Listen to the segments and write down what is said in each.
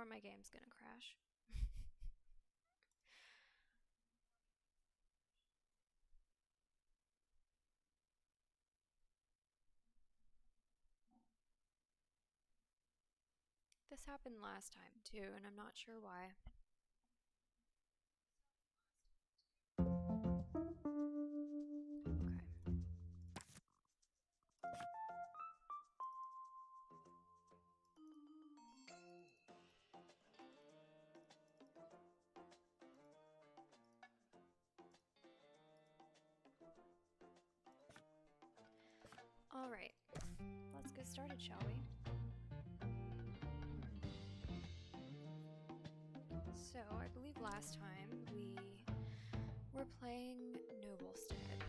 my game's gonna crash. This happened last time too, and I'm not sure why. Okay. All right. Let's get started, shall we? So, I believe last time we were playing Noblestead,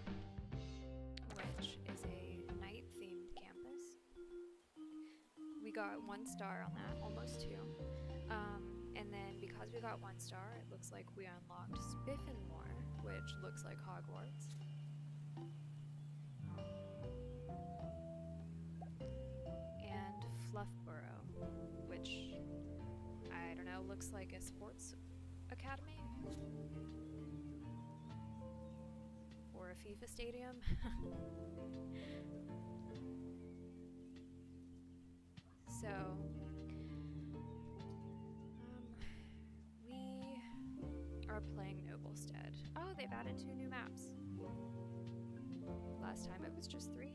which is a night-themed campus. We got 1 star on that, almost 2. And then because we got 1 star, it looks like we unlocked Spiffenmore, which looks like Hogwarts. And Fluffborough, which, I don't know, looks like a sports academy? Or a FIFA stadium? So, we are playing Noblestead. Oh, they've added 2 new maps. Last time it was just 3.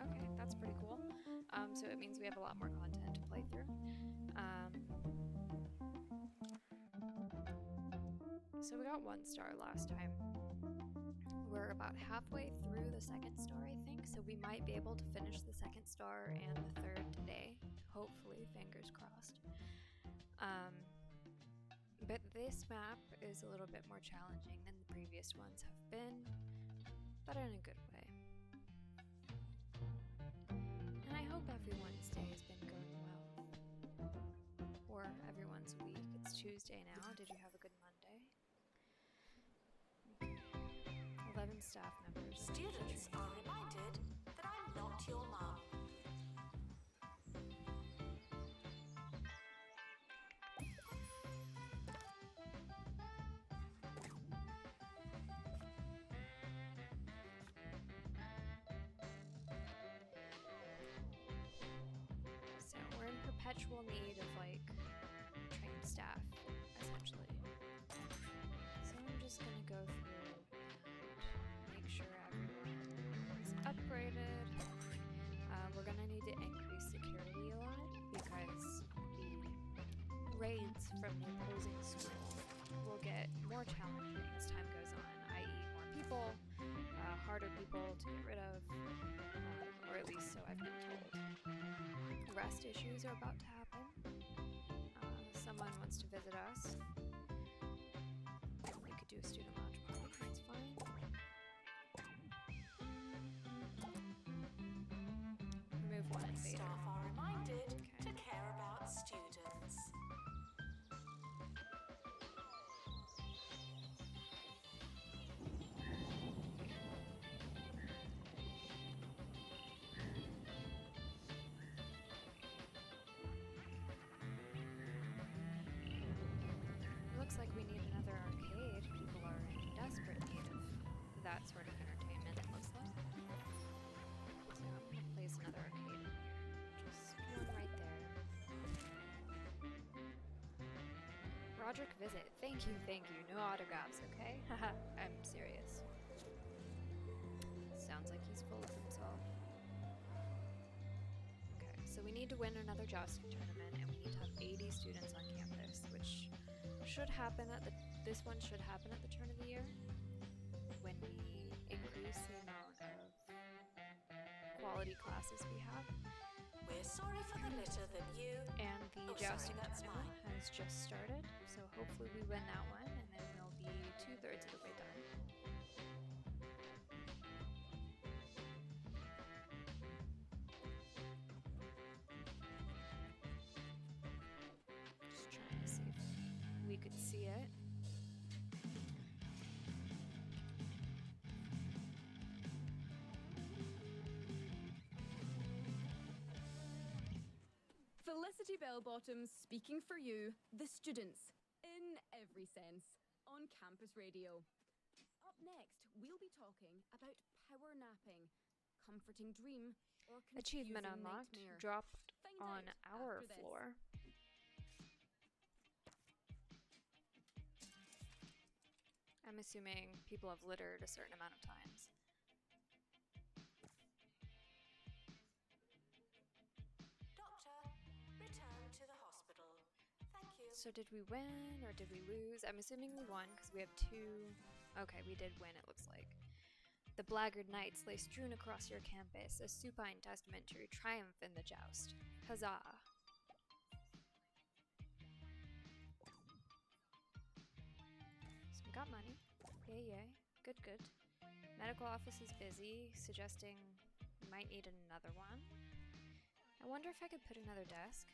Okay, that's pretty cool. So it means we have a lot more content to play through. So we got 1 star last time. We're about halfway through the 2nd star, I think, so we might be able to finish the 2nd star and the 3rd today. Hopefully, fingers crossed. But this map is a little bit more challenging than the previous ones have been, but in a good way. And I hope everyone's day has been going well. Or everyone's week. It's Tuesday now. Did you have a good Monday? Okay. 11 staff members. Students are reminded that I'm not your mum. So we're in perpetual need of like trained staff, essentially. So I'm just gonna go through and make sure everyone is upgraded. We're gonna need to increase security a lot because the raids from the opposing school will get more challenging as time goes on, i.e. more people, harder people to get rid of, or at least so I've been told. Rest issues are about to happen. Someone wants to visit us. We could do a student lounge party, that's fine. Remove 1 invader. Staff are reminded to care about students. Looks like we need another arcade. People are in desperate need of that sort of entertainment, it looks like. So I'm going to place another arcade. Just one right there. Roderick visit. Thank you, thank you. No autographs, okay? Haha, I'm serious. Sounds like he's full of himself. Okay, so we need to win another jousting tournament, and we need to have 80 students on campus, which should happen at this one should happen at the turn of the year when we increase the amount of quality classes we have. We're sorry for the litter that you... And the Oh, jousting sorry, that's tournament mine. has just started, so hopefully we win that one, and then we'll be 2/3 of the way done. Just trying to see if we could see it. Felicity Bellbottom speaking for you, the students, in every sense, on campus radio. Up next, we'll be talking about power napping, comforting dream, or confusing Achievement unlocked. nightmare. Dropped Find on out our after this. floor. I'm assuming people have littered a certain amount of times. Doctor, return to the hospital. Thank you. So did we win or did we lose? I'm assuming we won because we have 2. Okay, we did win, it looks like. The blackguard knights lay strewn across your campus, a supine testament to your triumph in the joust. Huzzah! So we got money. Yay, yay. Good, good. Medical office is busy, suggesting we might need another one. I wonder if I could put another desk.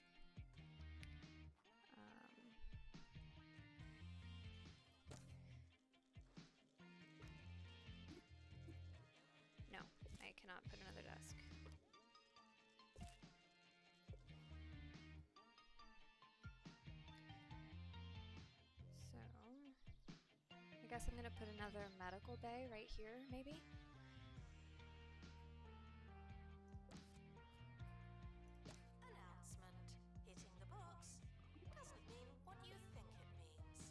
No, I cannot put another desk. So, I guess I'm gonna put another medical bay right here, maybe? Announcement. Hitting the books doesn't mean what you think it means.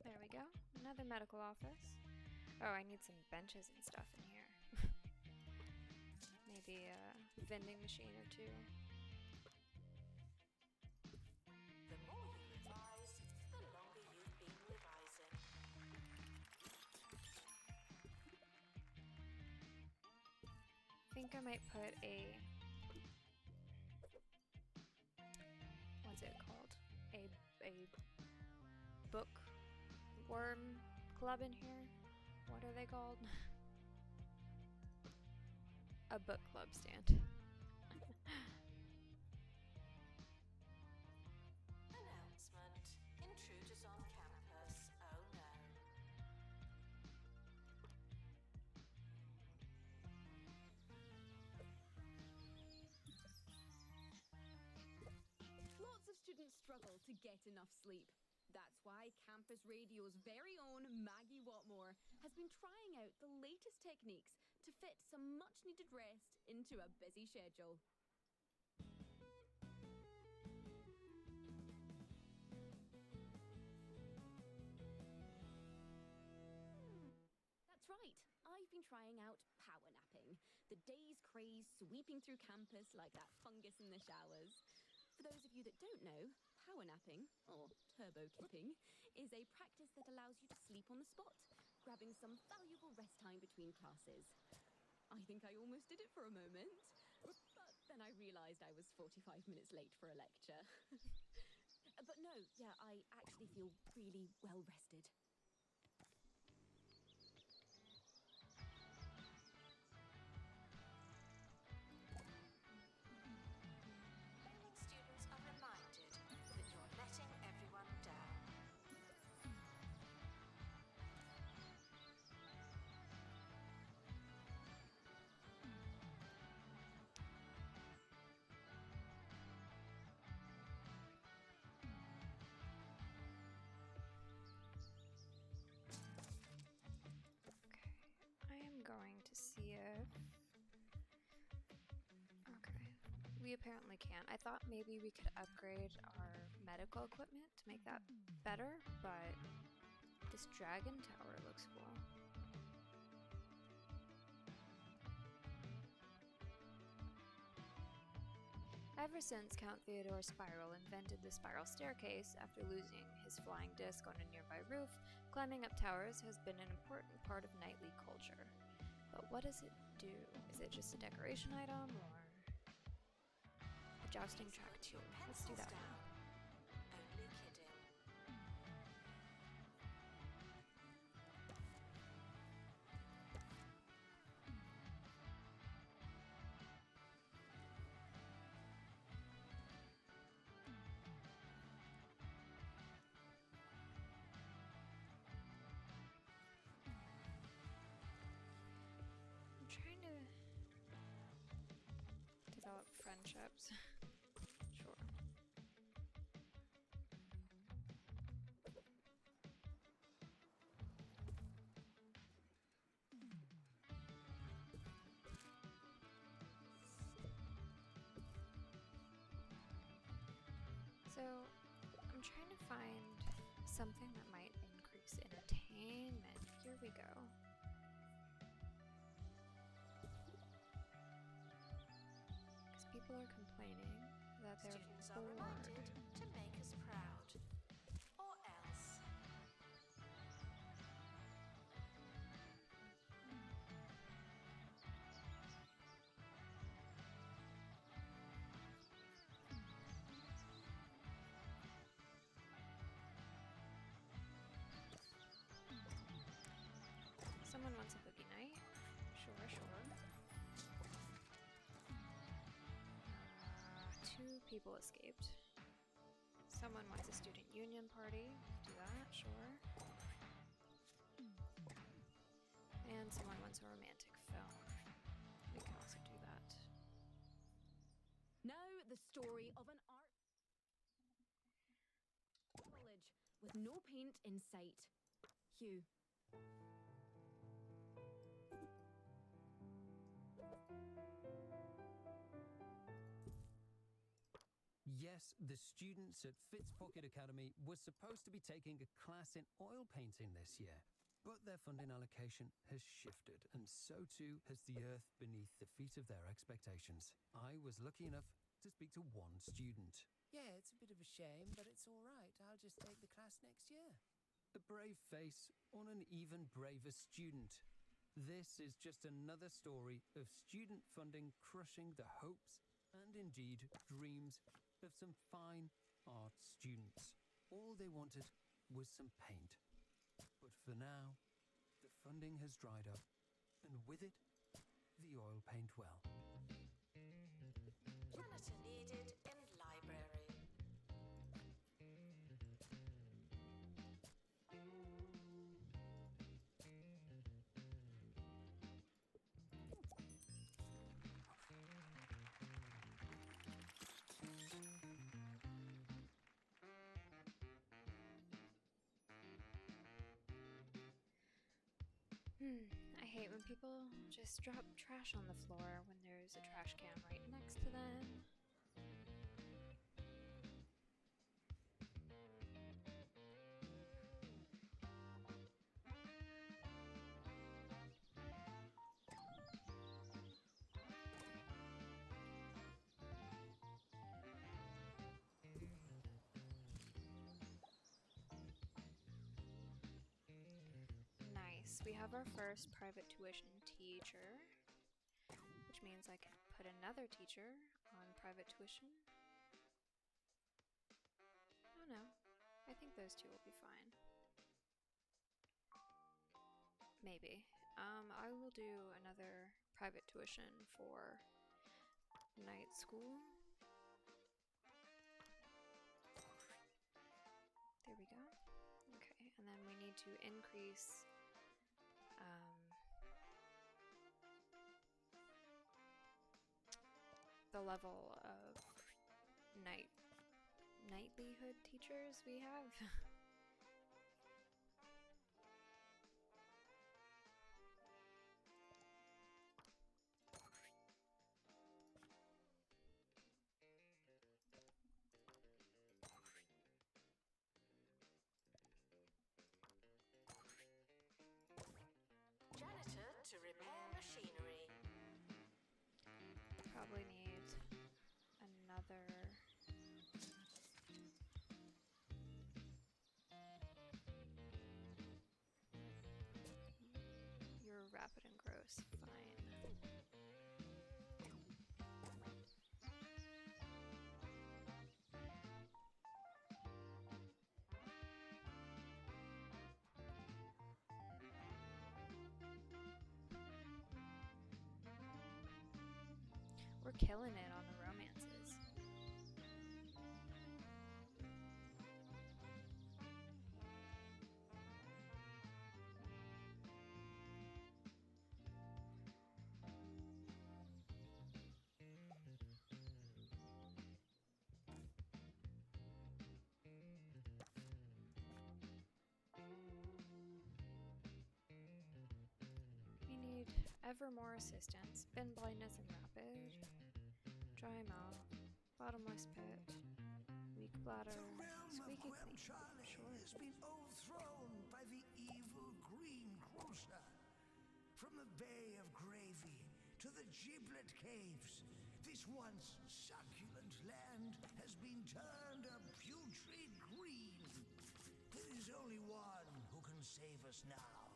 There we go. Another medical office. Oh, I need some benches and stuff in here. Maybe a vending machine or 2. The more you revise, the longer you've been revising. I think I might put a... what's it called? A bookworm club in here? What are they called? A book club stand. Announcement. Intruders on campus. Oh no. Lots of students struggle to get enough sleep. That's why Campus Radio's very own Maggie Watmore has been trying out the latest techniques to fit some much-needed rest into a busy schedule. That's right, I've been trying out power napping, the day's craze sweeping through campus like that fungus in the showers. For those of you that don't know, power napping, or turbo kipping, is a practice that allows you to sleep on the spot, grabbing some valuable rest time between classes. I think I almost did it for a moment, but then I realised I was 45 minutes late for a lecture. But no, yeah, I actually feel really well rested. Failing students are reminded that you're letting everyone down. I am going to see if... Okay. We apparently can't. I thought maybe we could upgrade our medical equipment to make that better, but this dragon tower looks cool. Ever since Count Theodore Spiral invented the spiral staircase after losing his flying disc on a nearby roof, climbing up towers has been an important part of knightly culture. But what does it do? Is it just a decoration item, or a jousting track too? Let's do that one. Only kidding. I'm trying to develop friendships. Sure. So, I'm trying to find something that might increase entertainment. Here we go. Because people are complaining that they're Students are bored. reminded to make us proud. Or else. Someone wants a boogie night. Sure, sure. Two people escaped. Someone wants a student union party. Do that, sure. And someone wants a romantic film. We can also do that. Now, the story of an art college with no paint in sight. Hugh. Yes, the students at Fitzpocket Academy were supposed to be taking a class in oil painting this year, but their funding allocation has shifted, and so too has the earth beneath the feet of their expectations. I was lucky enough to speak to one student. Yeah, it's a bit of a shame, but it's all right. I'll just take the class next year. A brave face on an even braver student. This is just another story of student funding crushing the hopes and indeed dreams of some fine art students. All they wanted was some paint. But for now, the funding has dried up, and with it, the oil paint well. Janitor needed in library. I hate when people just drop trash on the floor when there's a trash can right next to them. Nice. We have our first private tuition teacher, which means I can put another teacher on private tuition. Oh no, I think those two will be fine. Maybe. I will do another private tuition for night school. There we go. Okay, and then we need to increase the level of knightlyhood teachers we have. Janitor to repair machinery. Probably need another another. You're rapid and gross. Fine. We're killing it on the romances. We need ever more assistance. Bin blindness and rapid. Dry mouth. Bottomless pit. Weak bladder. The realm of Squeaky Web clean. Charlie Sure. has been overthrown by the evil Green Cruiser. From the Bay of Gravy to the Giblet Caves, this once succulent land has been turned a putrid green. There is only one who can save us now.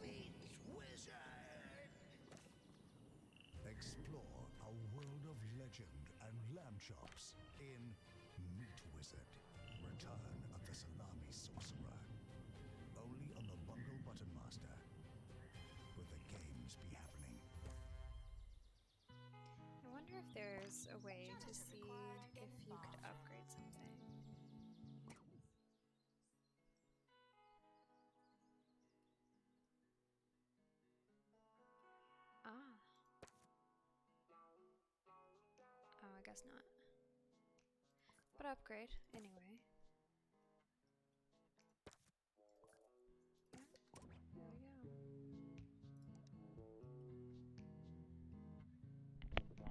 Meet Wizard! Explore a world of legend and lamb chops in Meat Wizard. Return of the Salami Sorcerer. Only on the Bungle Button Master. Will the games be happening? I wonder if there's a way to see if you could upgrade something. Ah. Oh, I guess not. But upgrade, anyway. Yeah, there we go.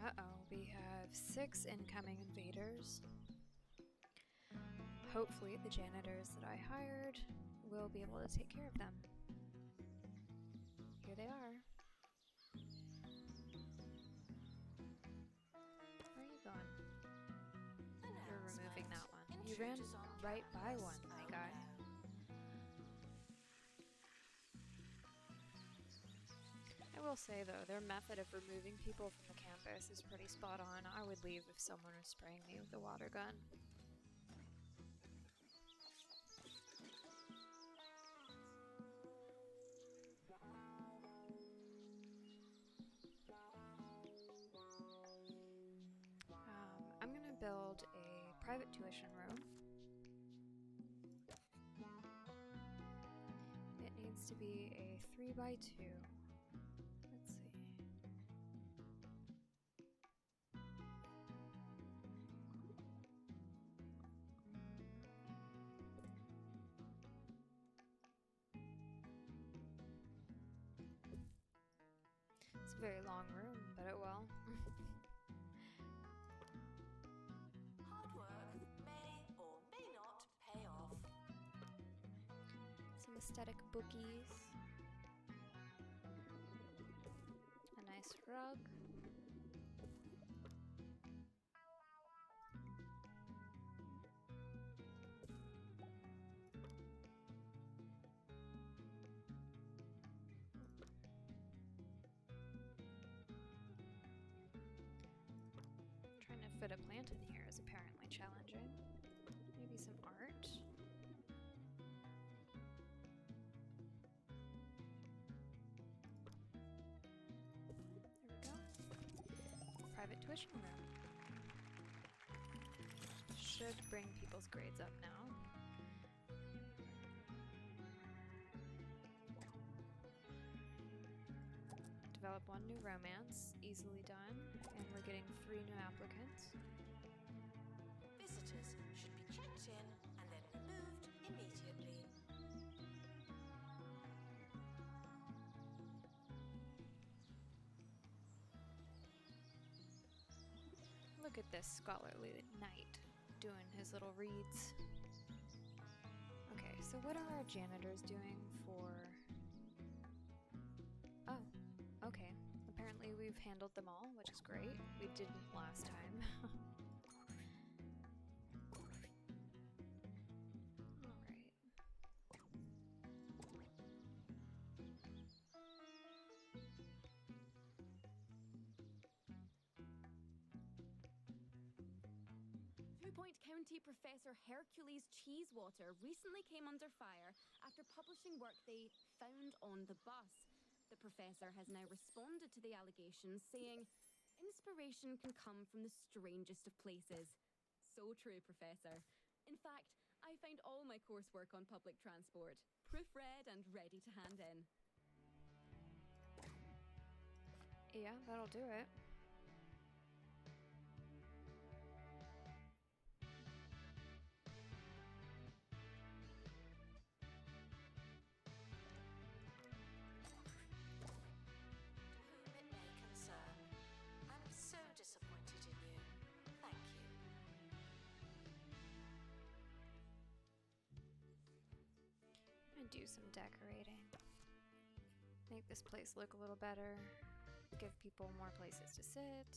Uh-oh, we have 6 incoming invaders. Hopefully the janitors that I hired will be able to take care of them. Here they are. Where are you going? You're removing that one. You ran right by one, my guy. I will say though, their method of removing people from the campus is pretty spot on. I would leave if someone was spraying me with a water gun. I'm gonna build a private tuition room. It needs to be a 3x2. Let's see. It's a very long room, but it will. Hard work may or may not pay off. Some aesthetic bookies. A nice rug. Trying to fit a plant in here is apparently challenging. Maybe some art. There we go. Private tuition room. Should bring people's grades up now. Develop one new romance, easily done, and we're getting 3 new applicants. Visitors should be checked in and then removed immediately. Look at this scholarly knight. doing his little reads. Okay, so what are our janitors doing for... Oh, okay. Apparently we've handled them all, which is great. We didn't last time. Alright. Two-Point County Professor Hercules Cheesewater recently came under fire after publishing work they found on the bus. The professor has now responded to the allegations, saying, "Inspiration can come from the strangest of places." So true, Professor. In fact, I found all my coursework on public transport, proofread and ready to hand in. Yeah, that'll do it. Whom it may concern, I'm so disappointed in you. Thank you. I'm gonna do some decorating. Make this place look a little better. Give people more places to sit.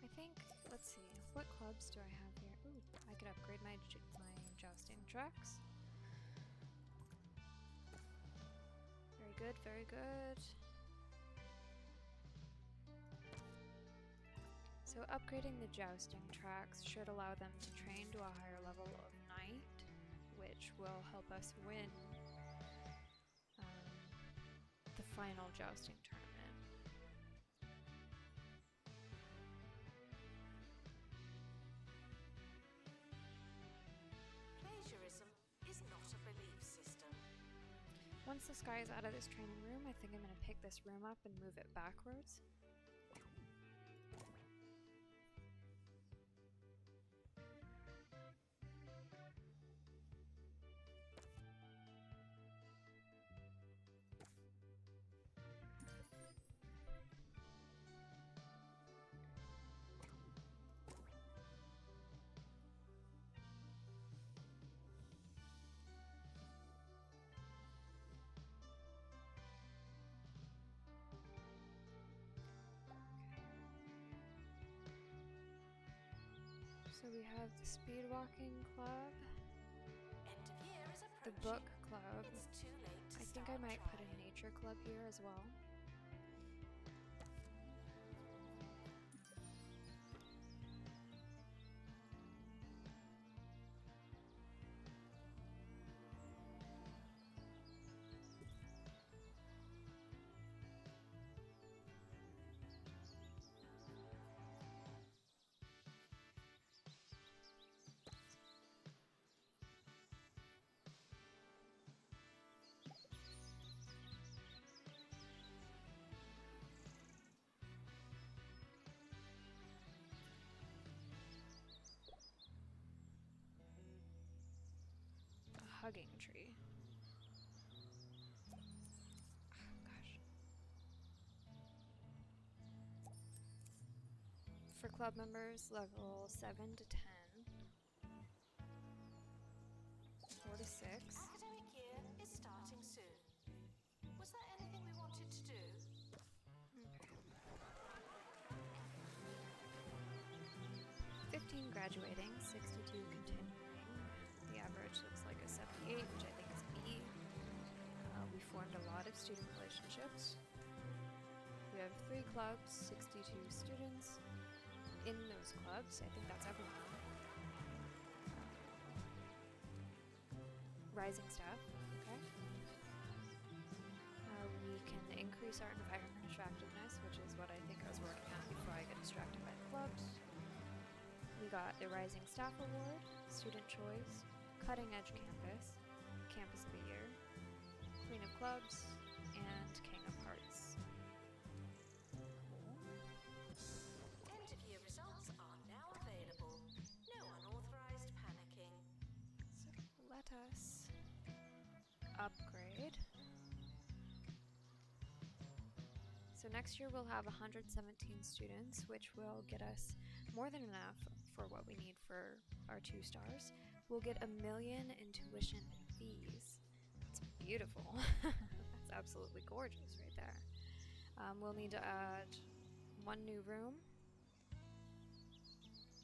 I think, let's see, what clubs do I have here? Ooh, I could upgrade my jousting tracks. Very good, very good. So upgrading the jousting tracks should allow them to train to a higher level of knight, which will help us win the final jousting tournament. Plagiarism is not a belief system. Once this guy is out of this training room, I think I'm going to pick this room up and move it backwards. So we have the speed walking club, End of year is the approaching. book club. It's too late to I think I start might put a trying. nature club here as well. Hugging tree. Oh, gosh. For club members, level 7 to 10. 4 to 6. Academic year is starting soon. Was there anything we wanted to do? 15 graduating, 62 continuing. The average looks like a 78, which I think is B. We formed a lot of student relationships. We have 3 clubs, 62 students. In those clubs, I think that's everyone. Rising staff, okay. We can increase our environment attractiveness, which is what I think I was working on before I get distracted by the clubs. We got the Rising Staff Award, Student Choice, Cutting Edge Campus, Campus of the Year, Queen of Clubs, and King of Hearts. End of year results are now available. No unauthorized panicking. So let us upgrade. So next year we'll have 117 students, which will get us more than enough for what we need for our 2 stars. We'll get $1 million in tuition and fees. That's beautiful. That's absolutely gorgeous right there. We'll need to add 1 new room,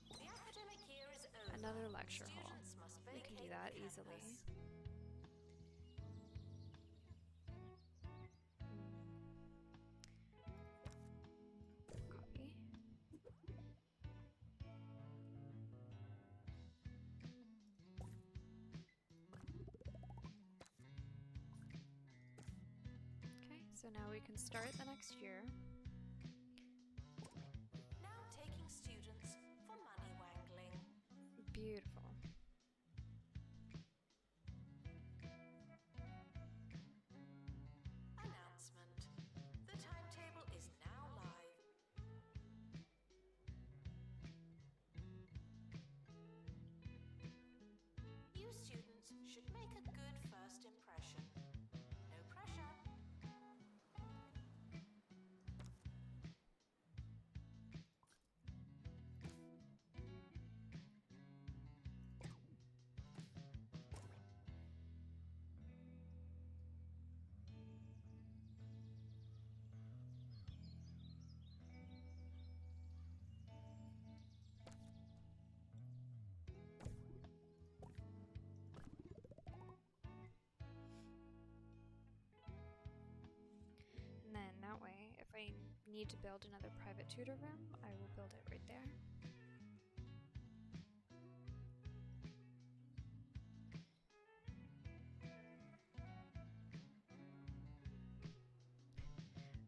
The academic year is over. another lecture hall. Students must We can do vacate that the easily. campus. Copy. Okay, so now we can start the next year. Now taking students for money wangling. Beautiful. Announcement. The timetable is now live. You students should make a good first impression. No pressure. And then that way, if I need to build another private tutor room, I will build it right there.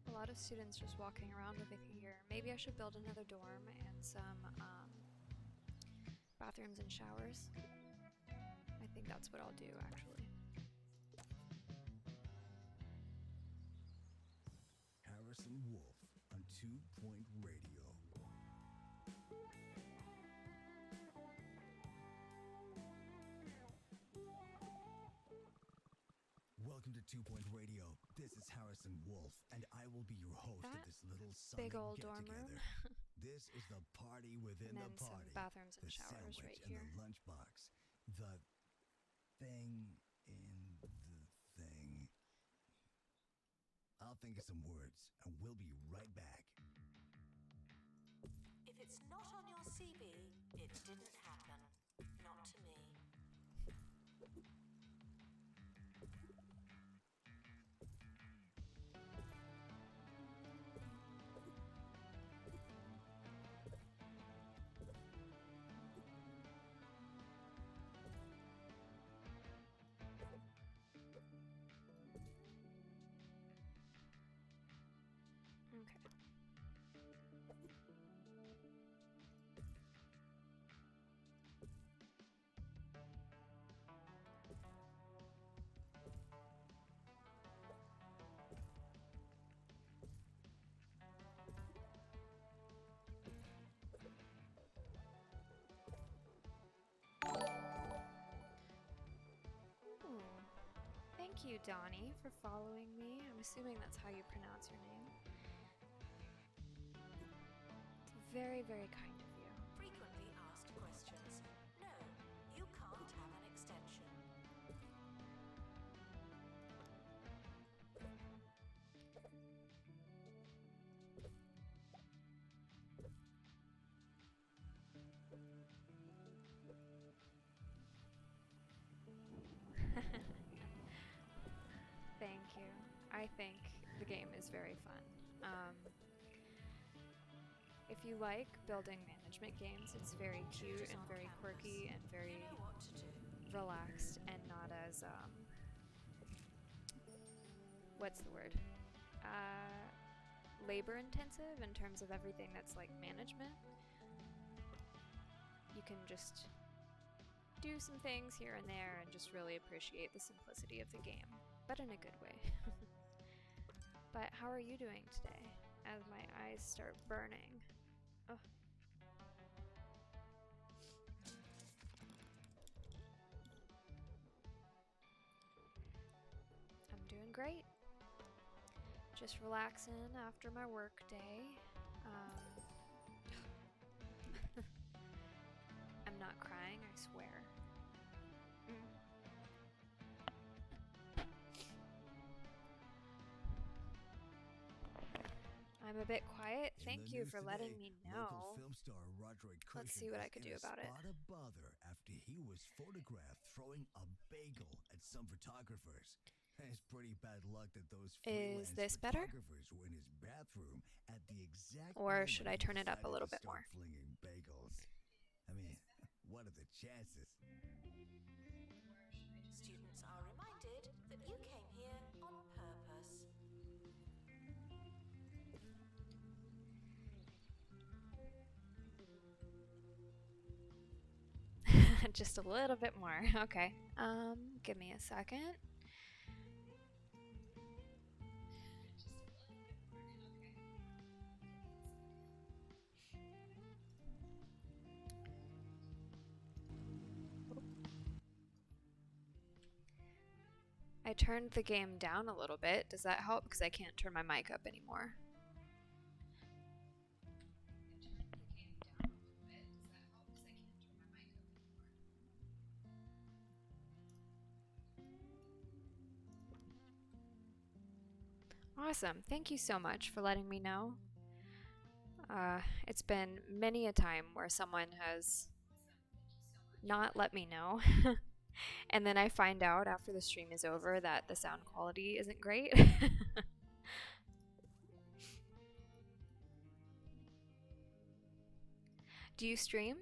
A lot of students just walking around over here. Maybe I should build another dorm and some bathrooms and showers. I think that's what I'll do, actually. Harrison Wolf on 2 Point Radio. Welcome to 2 Point Radio. This is Harrison Wolf, and I will be your host That of this little Sonic big old dorm room. get-together. This is the party within And the then some party. bathrooms and The showers sandwich right and here. the lunchbox. The thing in the thing. I'll think of some words, and we'll be right back. If it's not on your CV, it didn't happen. Not to me. Okay. Ooh. Thank you, Donnie, for following me. I'm assuming that's how you pronounce your name. It's very, very kind of you. Frequently asked questions. No, you can't have an extension. Thank you. I think the game is very fun. If you like building management games, it's very cute and very quirky and very You know what to do. relaxed and not as what's the word? Labor intensive in terms of everything that's like management. You can just do some things here and there and just really appreciate the simplicity of the game, but in a good way. But how are you doing today? As my eyes start burning. Ugh. I'm doing great. Just relaxing after my work day. I'm not crying, I swear. I'm a bit quiet. Thank you for letting me know. Let's see what I could do about it. Spot of bother after he was photographed throwing a bagel at some photographers. It's pretty bad luck that those Is freelance this better? photographers were in his bathroom at the exact Or moment should I he turn it up a decided little to bit start more? flinging bagels. I mean, what are the chances? Students are reminded that you came here on purpose. Just a little bit more. Okay. Give me a second. I turned the game down a little bit. Does that help? Because I can't turn my mic up anymore. Awesome. Thank you so much for letting me know. It's been many a time where someone has not let me know. And then I find out after the stream is over that the sound quality isn't great. Do you stream?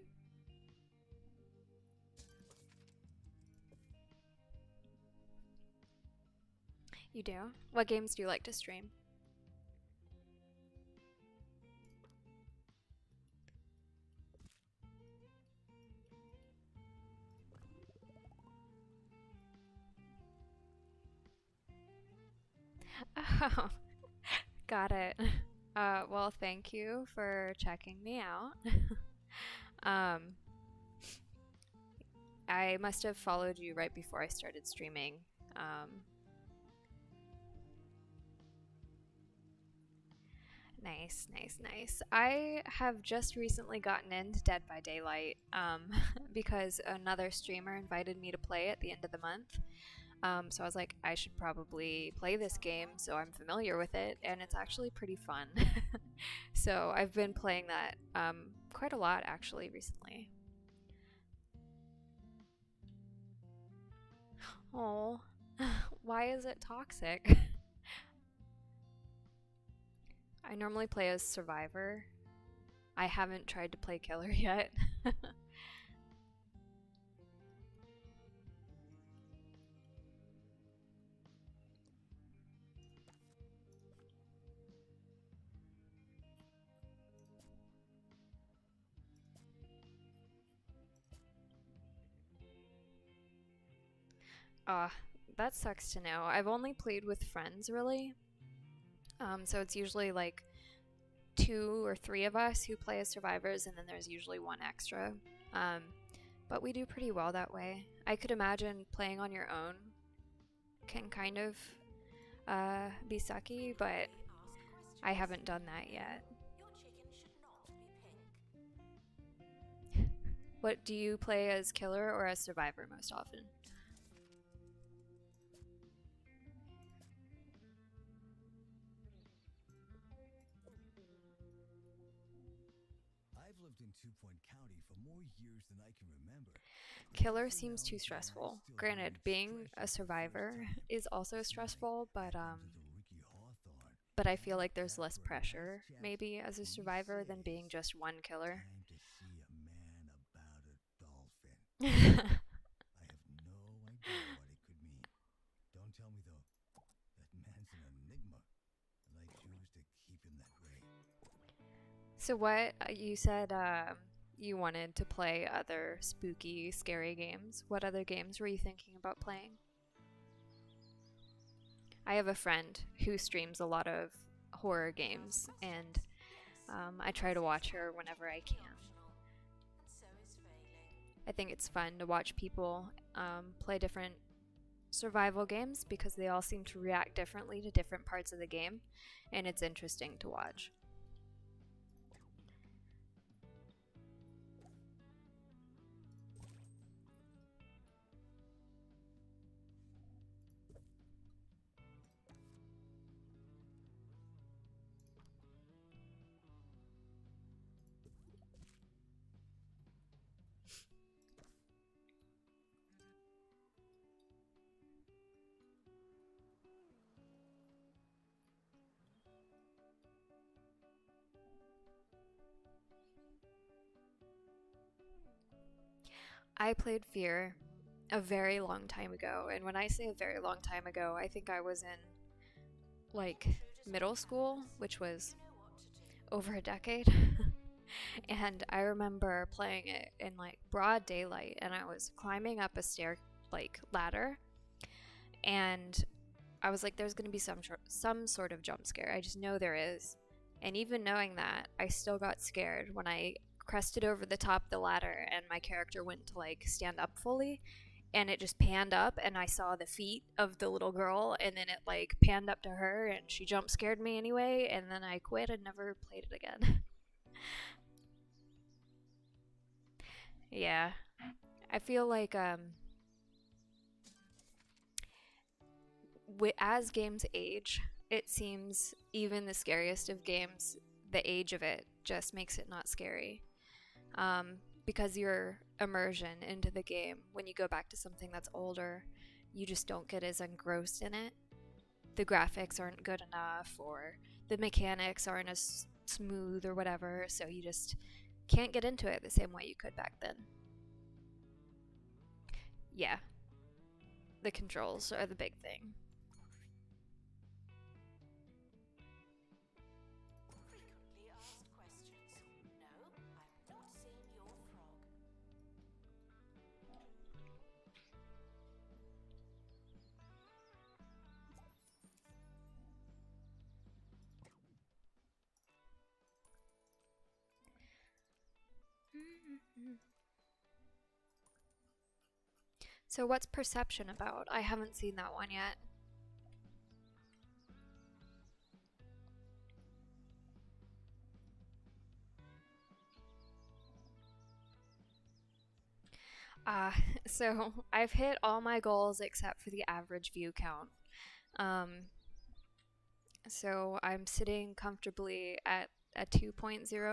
You do? What games do you like to stream? Oh, got it. Well, thank you for checking me out. I must have followed you right before I started streaming. Nice, nice, nice. I have just recently gotten into Dead by Daylight because another streamer invited me to play at the end of the month. So I was like, I should probably play this game so I'm familiar with it, and it's actually pretty fun. So I've been playing that quite a lot actually recently. Oh, why is it toxic? I normally play as Survivor. I haven't tried to play Killer yet. That sucks to know. I've only played with friends, really. So it's usually like 2 or 3 of us who play as survivors, and then there's usually 1 extra. But we do pretty well that way. I could imagine playing on your own can kind of be sucky, but I haven't done that yet. Your chicken should not be pink. What do you play as killer or as survivor most often? I've lived in 2 Point County for more years than I can remember. Killer seems too stressful. Granted, being a survivor is also stressful, but I feel like there's less pressure maybe as a survivor than being just one killer. Time to see a man about a dolphin. I have no idea what it could mean. Don't tell me though. That man's an enigma, and I choose to keep him that way. So what you said you wanted to play other spooky, scary games. What other games were you thinking about playing? I have a friend who streams a lot of horror games, and I try to watch her whenever I can. And so is failing. I think it's fun to watch people play different survival games because they all seem to react differently to different parts of the game, and it's interesting to watch. I played Fear a very long time ago, and when I say a very long time ago, I think I was in like middle school, which was over a decade. And I remember playing it in like broad daylight, and I was climbing up a stair like ladder, and I was like, there's gonna be some sort of jump scare. I just know there is. And even knowing that, I still got scared when I crested over the top of the ladder and my character went to like stand up fully, and it just panned up and I saw the feet of the little girl, and then it like panned up to her and she jump scared me anyway, and then I quit and never played it again. Yeah. I feel like as games age, it seems even the scariest of games, the age of it just makes it not scary. Because your immersion into the game, when you go back to something that's older, you just don't get as engrossed in it. The graphics aren't good enough, or the mechanics aren't as smooth or whatever, so you just can't get into it the same way you could back then. Yeah. The controls are the big thing. Frequently asked questions. No, I've not seen your frog. So what's Perception about? I haven't seen that one yet. So I've hit all my goals except for the average view count. So I'm sitting comfortably at a 2.09. To the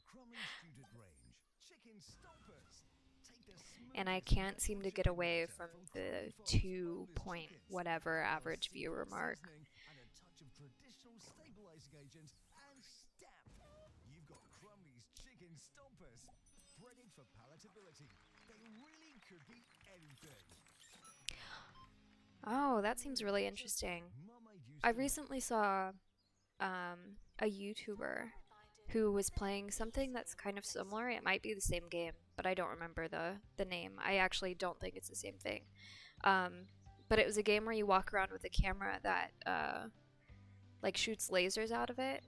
crummy student range, chicken stompers. Take the And I smoothest can't seem to get away from the 2 point whatever average viewer mark. and a touch of traditional stabilizing agent and stamp. You've got Crumley's chicken stompers, breaded for palatability. They really could be anything. Oh, that seems really interesting. I recently saw a YouTuber who was playing something that's kind of similar. It might be the same game, but I don't remember the name. I actually don't think it's the same thing. But it was a game where you walk around with a camera that like shoots lasers out of it,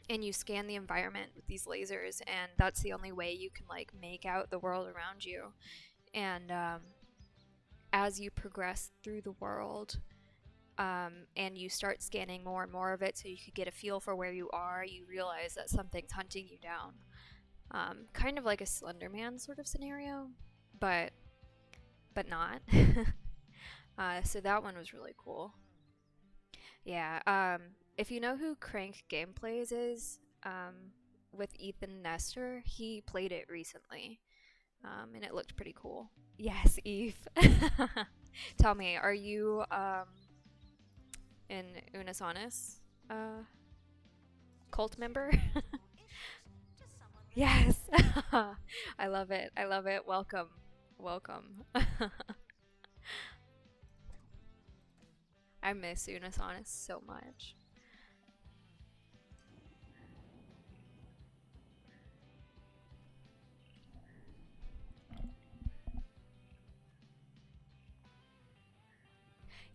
and you scan the environment with these lasers, and that's the only way you can like make out the world around you. And as you progress through the world, and you start scanning more and more of it so you could get a feel for where you are, you realize that something's hunting you down. Kind of like a Slender Man sort of scenario, but not. So that one was really cool. Yeah, if you know who Crank Gameplays is, with Ethan Nestor, he played it recently, and it looked pretty cool. Yes, Eve. Tell me, are you, an Unisonus cult member? Yes. I love it. I love it. Welcome. Welcome. I miss Unisonus so much.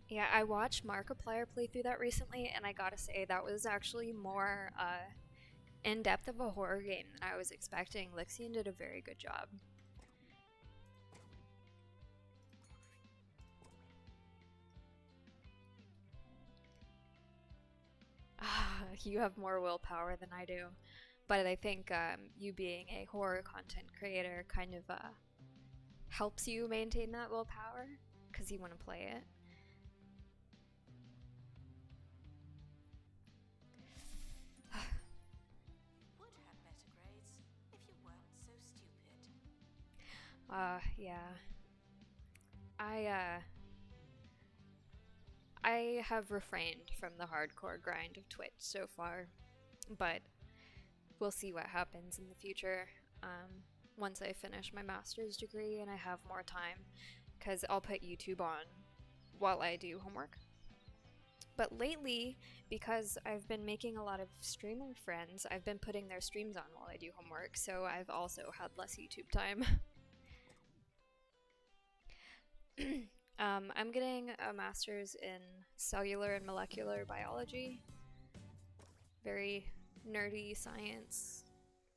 Yeah, I watched Markiplier play through that recently, and I gotta say, that was actually more in-depth of a horror game than I was expecting. Lixian did a very good job. you have more willpower than I do. But I think you being a horror content creator kind of helps you maintain that willpower because you want to play it. Would have better grades if you weren't so stupid. Yeah. I have refrained from the hardcore grind of Twitch so far, but we'll see what happens in the future once I finish my master's degree and I have more time, because I'll put YouTube on while I do homework. But lately, because I've been making a lot of streamer friends, I've been putting their streams on while I do homework, so I've also had less YouTube time. I'm getting a master's in cellular and molecular biology. Very nerdy science,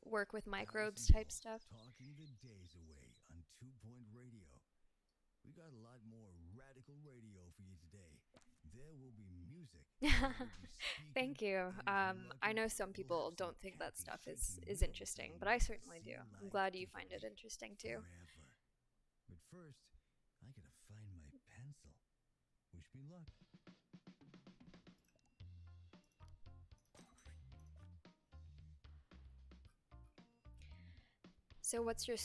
work with microbes type stuff. Talking the days away on 2 Point Radio. We got a lot more radical radio for you today. There will be music. Thank you. I know some people don't think that stuff is interesting, but I certainly do. I'm glad you find it interesting too. But first, I gotta find my pencil. Wish me luck. So what's your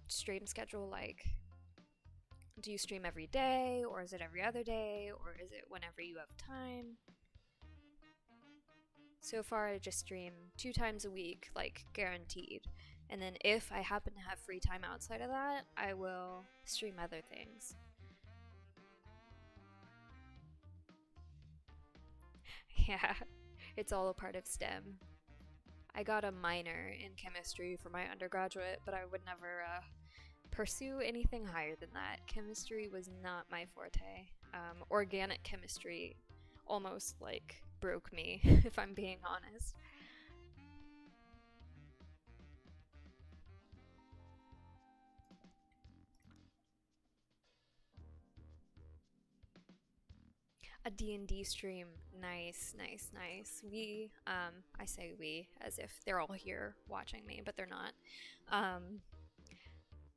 stream schedule like? Do you stream every day, or is it every other day, or is it whenever you have time? So far I just stream 2 times a week, like guaranteed. And then if I happen to have free time outside of that, I will stream other things. Yeah, it's all a part of STEM. I got a minor in chemistry for my undergraduate, but I would never pursue anything higher than that. Chemistry was not my forte. Organic chemistry almost like broke me, if I'm being honest. A D&D stream. Nice, nice, nice. We, I say we as if they're all here watching me, but they're not.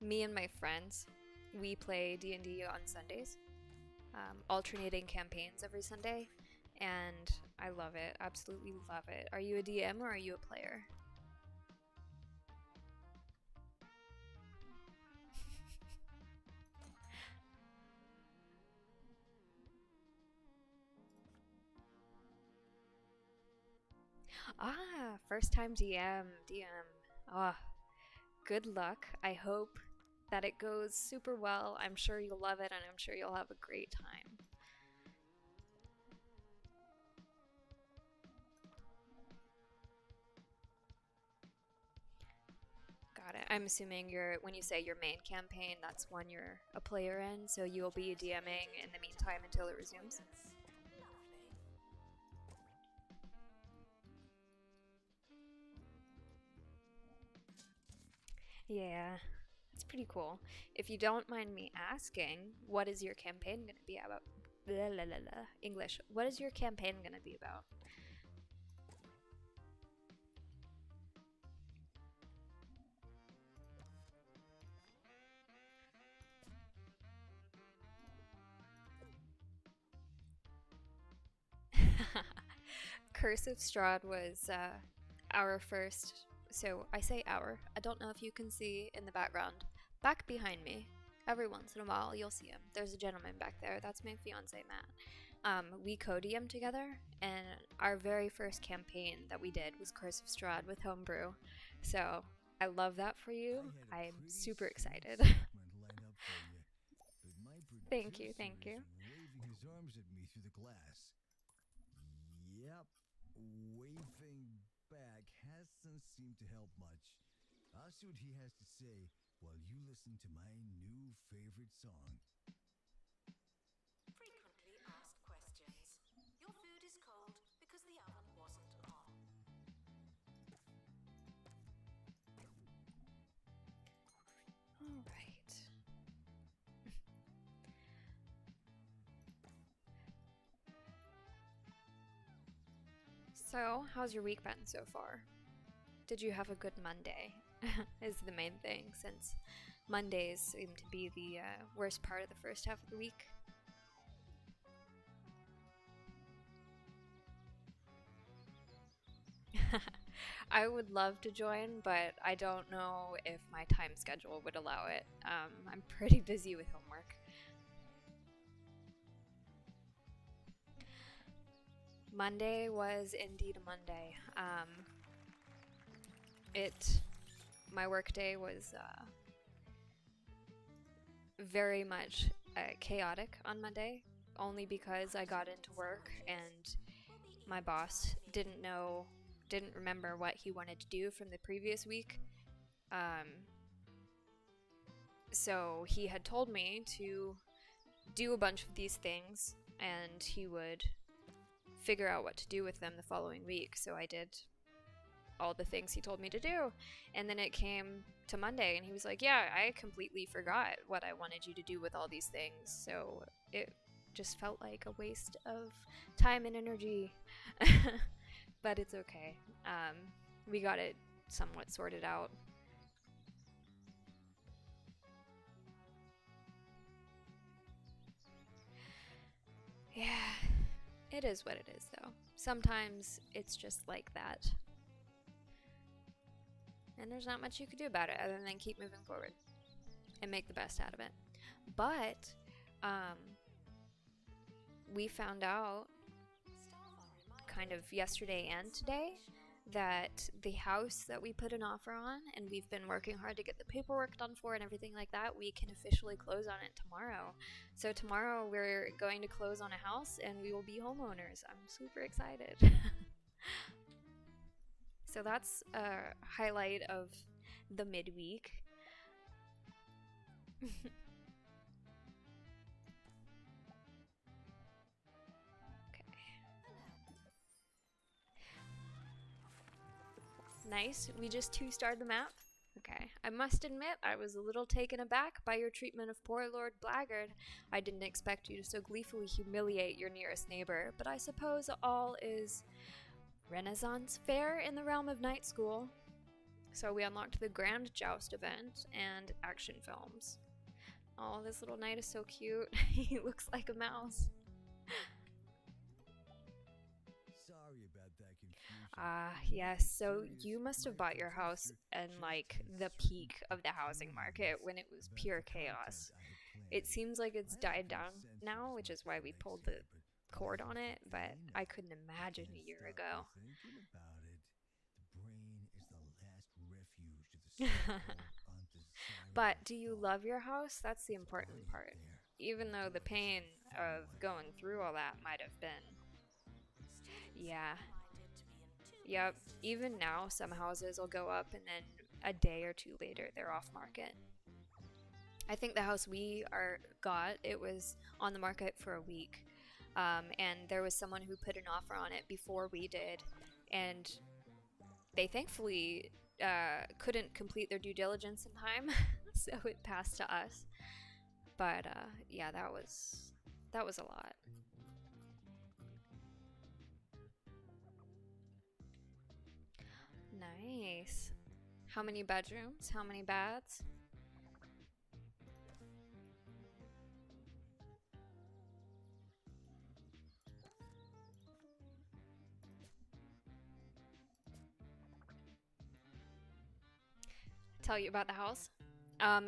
Me and my friends, we play D&D on Sundays, alternating campaigns every Sunday, and I love it, absolutely love it. Are you a DM or are you a player? Ah, first time DM. Ah, good luck. I hope that it goes super well. I'm sure you'll love it, and I'm sure you'll have a great time. Got it. I'm assuming when you say your main campaign, that's one you're a player in, so you'll be DMing in the meantime until it resumes. Yeah, it's pretty cool. If you don't mind me asking, what is your campaign going to be about? Blah, blah, blah, blah. English. What is your campaign going to be about? Curse of Strahd was our first. So I say our. I don't know if you can see in the background. Back behind me, every once in a while you'll see him. There's a gentleman back there. That's my fiance Matt. We co-DM together, and our very first campaign that we did was Curse of Strahd with Homebrew. So I love that for you. I'm super excited. Thank you, thank you. Waving his arms at me through the glass. Yep, waving back hasn't seemed to help much. I'll see what he has to say while you listen to my new favorite song. Frequently asked questions. Your food is cold because the oven wasn't on. All right. So, how's your week been so far? Did you have a good Monday? Is the main thing, since Mondays seem to be the worst part of the first half of the week. I would love to join, but I don't know if my time schedule would allow it. I'm pretty busy with homework. Monday was indeed a Monday. My work day was very much chaotic on Monday, only because I got into work and my boss didn't remember what he wanted to do from the previous week. So he had told me to do a bunch of these things and he would figure out what to do with them the following week. So I did all the things he told me to do, and then it came to Monday and he was like, yeah, I completely forgot what I wanted you to do with all these things. So it just felt like a waste of time and energy. But it's okay. We got it somewhat sorted out. Yeah, it is what it is, though. Sometimes it's just like that. And there's not much you could do about it other than keep moving forward and make the best out of it. But we found out kind of yesterday and today that the house that we put an offer on and we've been working hard to get the paperwork done for and everything like that, we can officially close on it tomorrow. So tomorrow we're going to close on a house and we will be homeowners. I'm super excited. So that's a highlight of the midweek. Nice. We just 2-starred the map. Okay. I must admit, I was a little taken aback by your treatment of poor Lord Blackguard. I didn't expect you to so gleefully humiliate your nearest neighbor, but I suppose all is Renaissance fair in the realm of night school. So we unlocked the Grand Joust event and action films. Oh, this little knight is so cute. He looks like a mouse. Sorry about that confusion. Ah, yes. So you must have bought your house in like the peak of the housing market when it was pure chaos. It seems like it's died down now, which is why we pulled the cord on it, but I couldn't imagine a year ago. Thinking about it, the brain is the last refuge of the so-called undesirable But do you thought. love your house? That's the important part. Even though the pain of going through all that might have been. Yeah. Yep. Even now, some houses will go up and then a day or two later, they're off market. I think the house we got, it was on the market for a week. And there was someone who put an offer on it before we did. And they thankfully couldn't complete their due diligence in time. So it passed to us. But yeah, that was a lot. Nice. How many bedrooms? How many baths? Tell you about the house.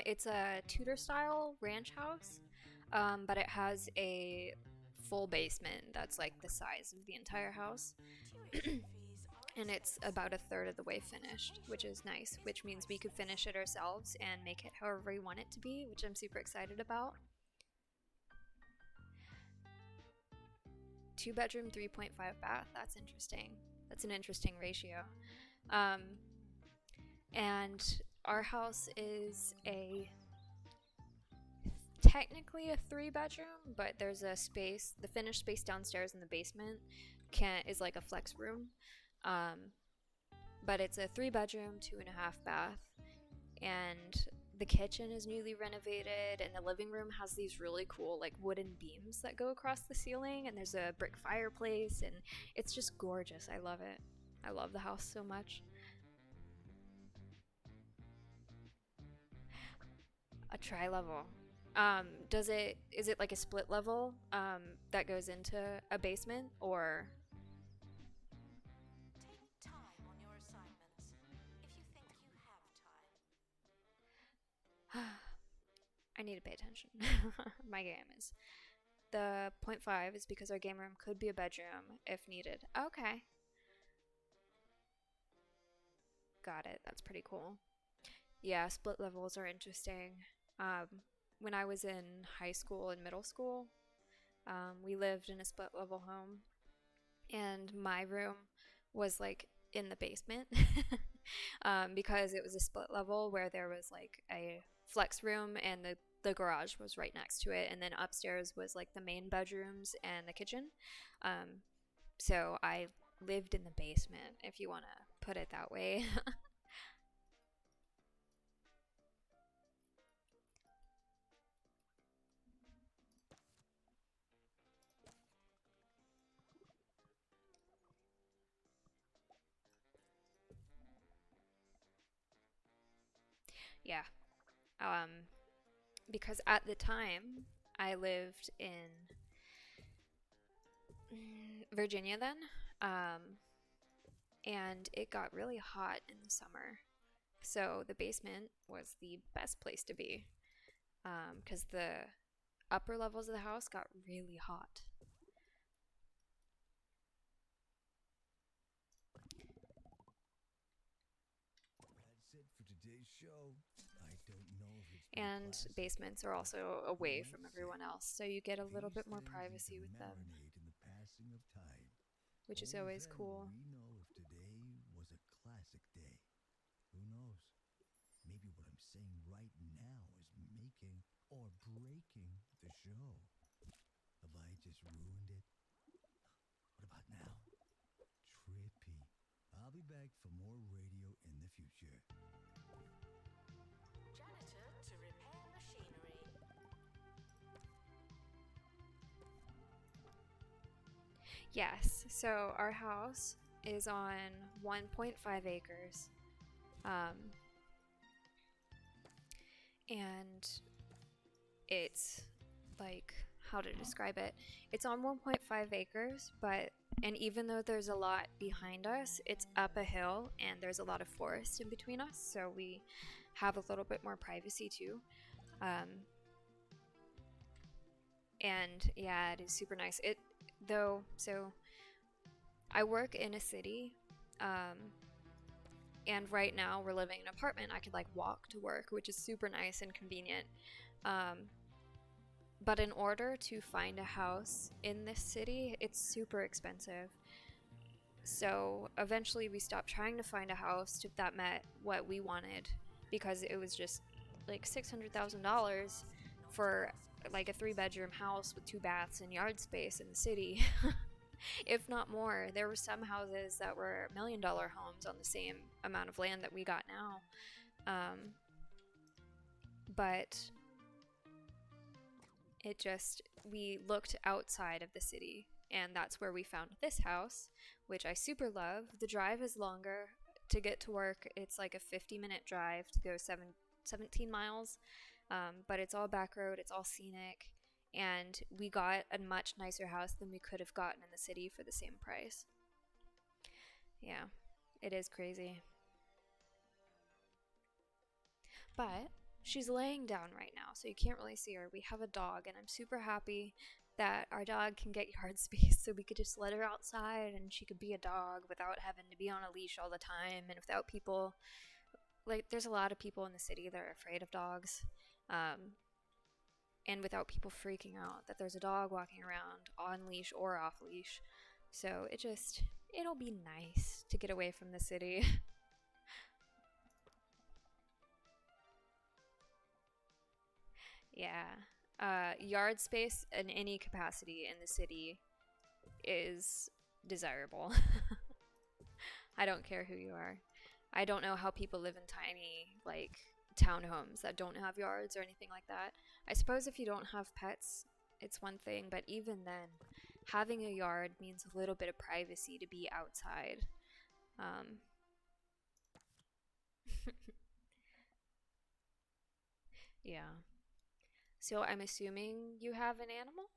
It's a Tudor style ranch house, but it has a full basement that's like the size of the entire house. And it's about a third of the way finished, which is nice, which means we could finish it ourselves and make it however we want it to be, which I'm super excited about. 2-bedroom, 3.5 bath. That's interesting. That's an interesting ratio. And our house is technically a 3-bedroom, but there's a space, the finished space downstairs in the basement is like a flex room. But it's a 3-bedroom, 2.5 bath, and the kitchen is newly renovated, and the living room has these really cool like wooden beams that go across the ceiling, and there's a brick fireplace, and it's just gorgeous. I love it. I love the house so much. A tri-level. Is it like a split level that goes into a basement, or Take time on your assignments if you think you have time. I need to pay attention. My game is. The 0.5 is because our game room could be a bedroom if needed. Okay. Got it. That's pretty cool. Yeah, split levels are interesting. When I was in high school and middle school, we lived in a split level home, and my room was like in the basement because it was a split level where there was like a flex room, and the garage was right next to it, and then upstairs was like the main bedrooms and the kitchen. So I lived in the basement, if you want to put it that way. Yeah. Because at the time I lived in Virginia then, and it got really hot in the summer. So the basement was the best place to be, because the upper levels of the house got really hot. That's it for today's show. I don't know if it's And basements are also away from everyone else, so you get a little bit more privacy with them, in the passing of time. which is Only always then cool. will we know if today was a classic day. Who knows? Maybe what I'm saying right now is making or breaking the show. Have I just ruined it? What about now? Trippy. I'll be back for more radio in the future. Janitor to repair machinery. Yes, so our house is on 1.5 acres. And it's like, how to describe it? It's on 1.5 acres, and even though there's a lot behind us, it's up a hill and there's a lot of forest in between us, so we have a little bit more privacy too. And yeah, it is super nice. So I work in a city, and right now we're living in an apartment. I could like walk to work, which is super nice and convenient. But in order to find a house in this city, it's super expensive. So eventually we stopped trying to find a house that met what we wanted, because it was just like $600,000 for like a 3-bedroom house with 2 baths and yard space in the city. If not more. There were some houses that were $1 million homes on the same amount of land that we got now. But we looked outside of the city, and that's where we found this house, which I super love. The drive is longer to get to work. It's like a 50-minute drive to go 17 miles, but it's all back road, it's all scenic, and we got a much nicer house than we could have gotten in the city for the same price. Yeah, it is crazy. But she's laying down right now, so you can't really see her. We have a dog, and I'm super happy that our dog can get yard space, so we could just let her outside and she could be a dog without having to be on a leash all the time, and without people, like, there's a lot of people in the city that are afraid of dogs, and without people freaking out that there's a dog walking around on leash or off leash. So it'll be nice to get away from the city. Yeah. Yard space in any capacity in the city is desirable. I don't care who you are. I don't know how people live in tiny, like, townhomes that don't have yards or anything like that. I suppose if you don't have pets, it's one thing, but even then, having a yard means a little bit of privacy to be outside. Yeah. So I'm assuming you have an animal?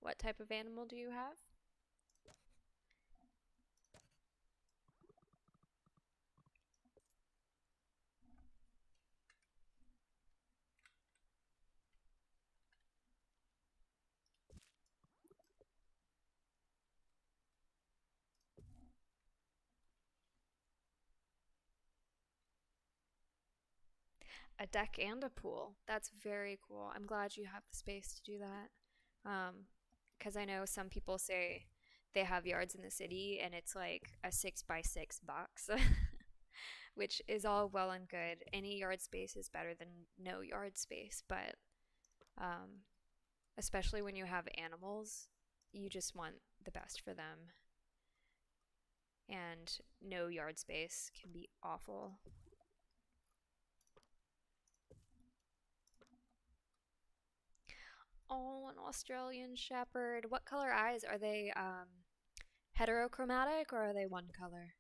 What type of animal do you have? A deck and a pool. That's very cool. I'm glad you have the space to do that. Because I know some people say they have yards in the city and it's like a 6x6 box, which is all well and good. Any yard space is better than no yard space, but um, especially when you have animals, you just want the best for them. And no yard space can be awful. Oh, an Australian Shepherd. What color eyes? Are they heterochromatic or are they one color?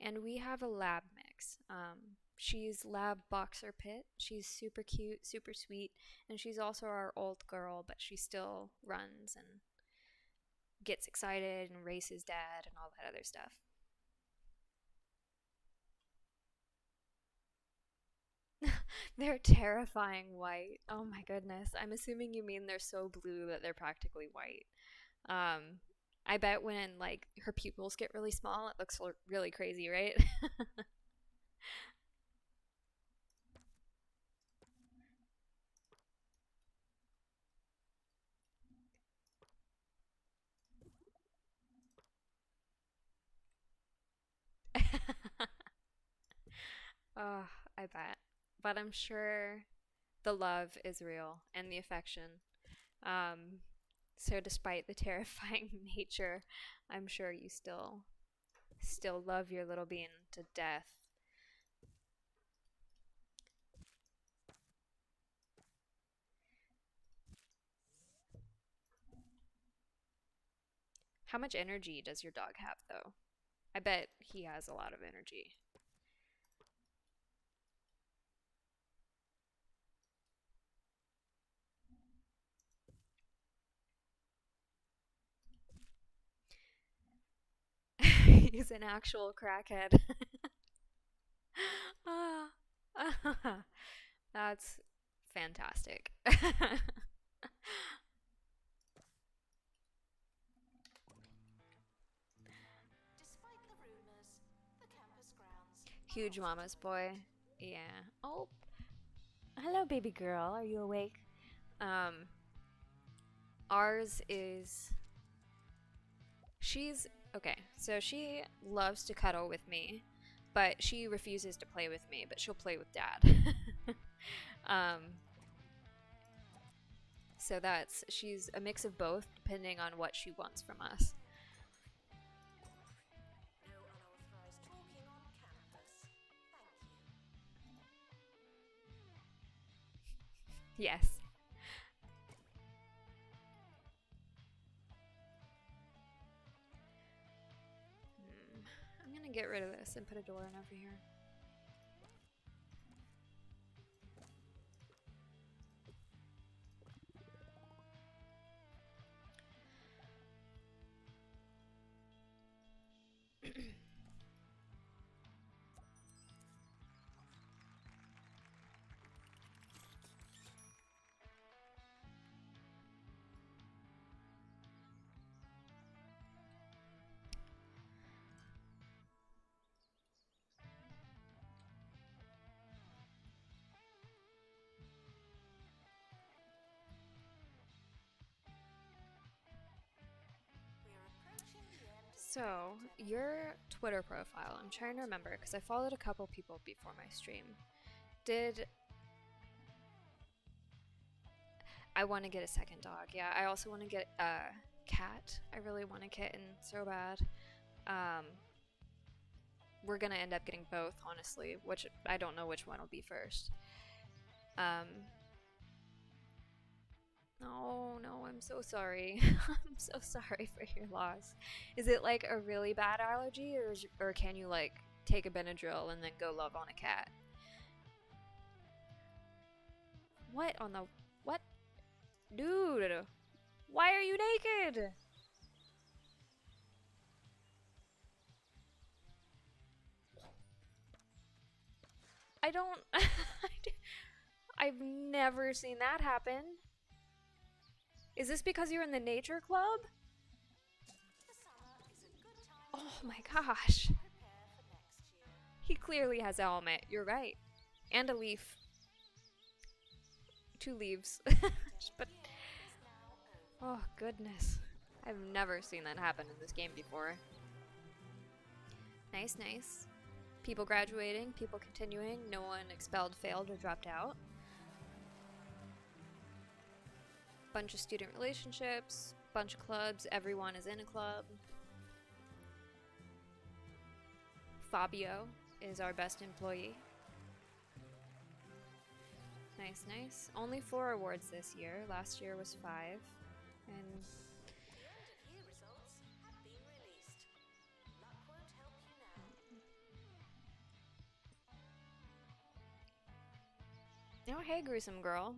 And we have a lab mix. She's Lab Boxer Pit. She's super cute, super sweet, and she's also our old girl, but she still runs and gets excited and races dad and all that other stuff. They're terrifying white. Oh my goodness. I'm assuming you mean they're so blue that they're practically white. Um, I bet when like her pupils get really small, it looks really crazy, right? Oh, I bet. But I'm sure the love is real and the affection. Um, so despite the terrifying nature, I'm sure you still love your little bean to death. How much energy does your dog have though? I bet he has a lot of energy. He's an actual crackhead. Ah, that's fantastic. Despite the rumours, the campus grounds Huge mama's boy. Yeah. Oh, hello, baby girl. Are you awake? Um, ours is. She's okay. So she loves to cuddle with me, but she refuses to play with me. But she'll play with dad. um, so she's a mix of both, depending on what she wants from us. no unauthorized talking on campus. Thank you. Yes. I'm gonna get rid of this and put a door in over here. We are approaching the end of So, your Twitter profile, I'm trying to remember because I followed a couple people before my stream. Did I want to get a second dog? Yeah, I also want to get a cat. I really want a kitten so bad. Um, we're gonna end up getting both, honestly, which I don't know which one will be first. Oh no, I'm so sorry. I'm so sorry for your loss. Is it like a really bad allergy, or can you like take a Benadryl and then go love on a cat? What on the what? Dude, why are you naked? I don't I've never seen that happen. Is this because you're in the nature club? The summer is a good time Oh my gosh. to prepare for next year. He clearly has a helmet. You're right. And a leaf. 2 leaves. But Is now over. oh goodness. I've never seen that happen in this game before. Nice, nice. People graduating, people continuing, no one expelled, failed, or dropped out. Bunch of student relationships, bunch of clubs, everyone is in a club. Fabio is our best employee. Nice, nice. Only 4 awards this year. Last year was 5. And The end of year results have been released. Luck won't help you now. oh, hey, gruesome girl.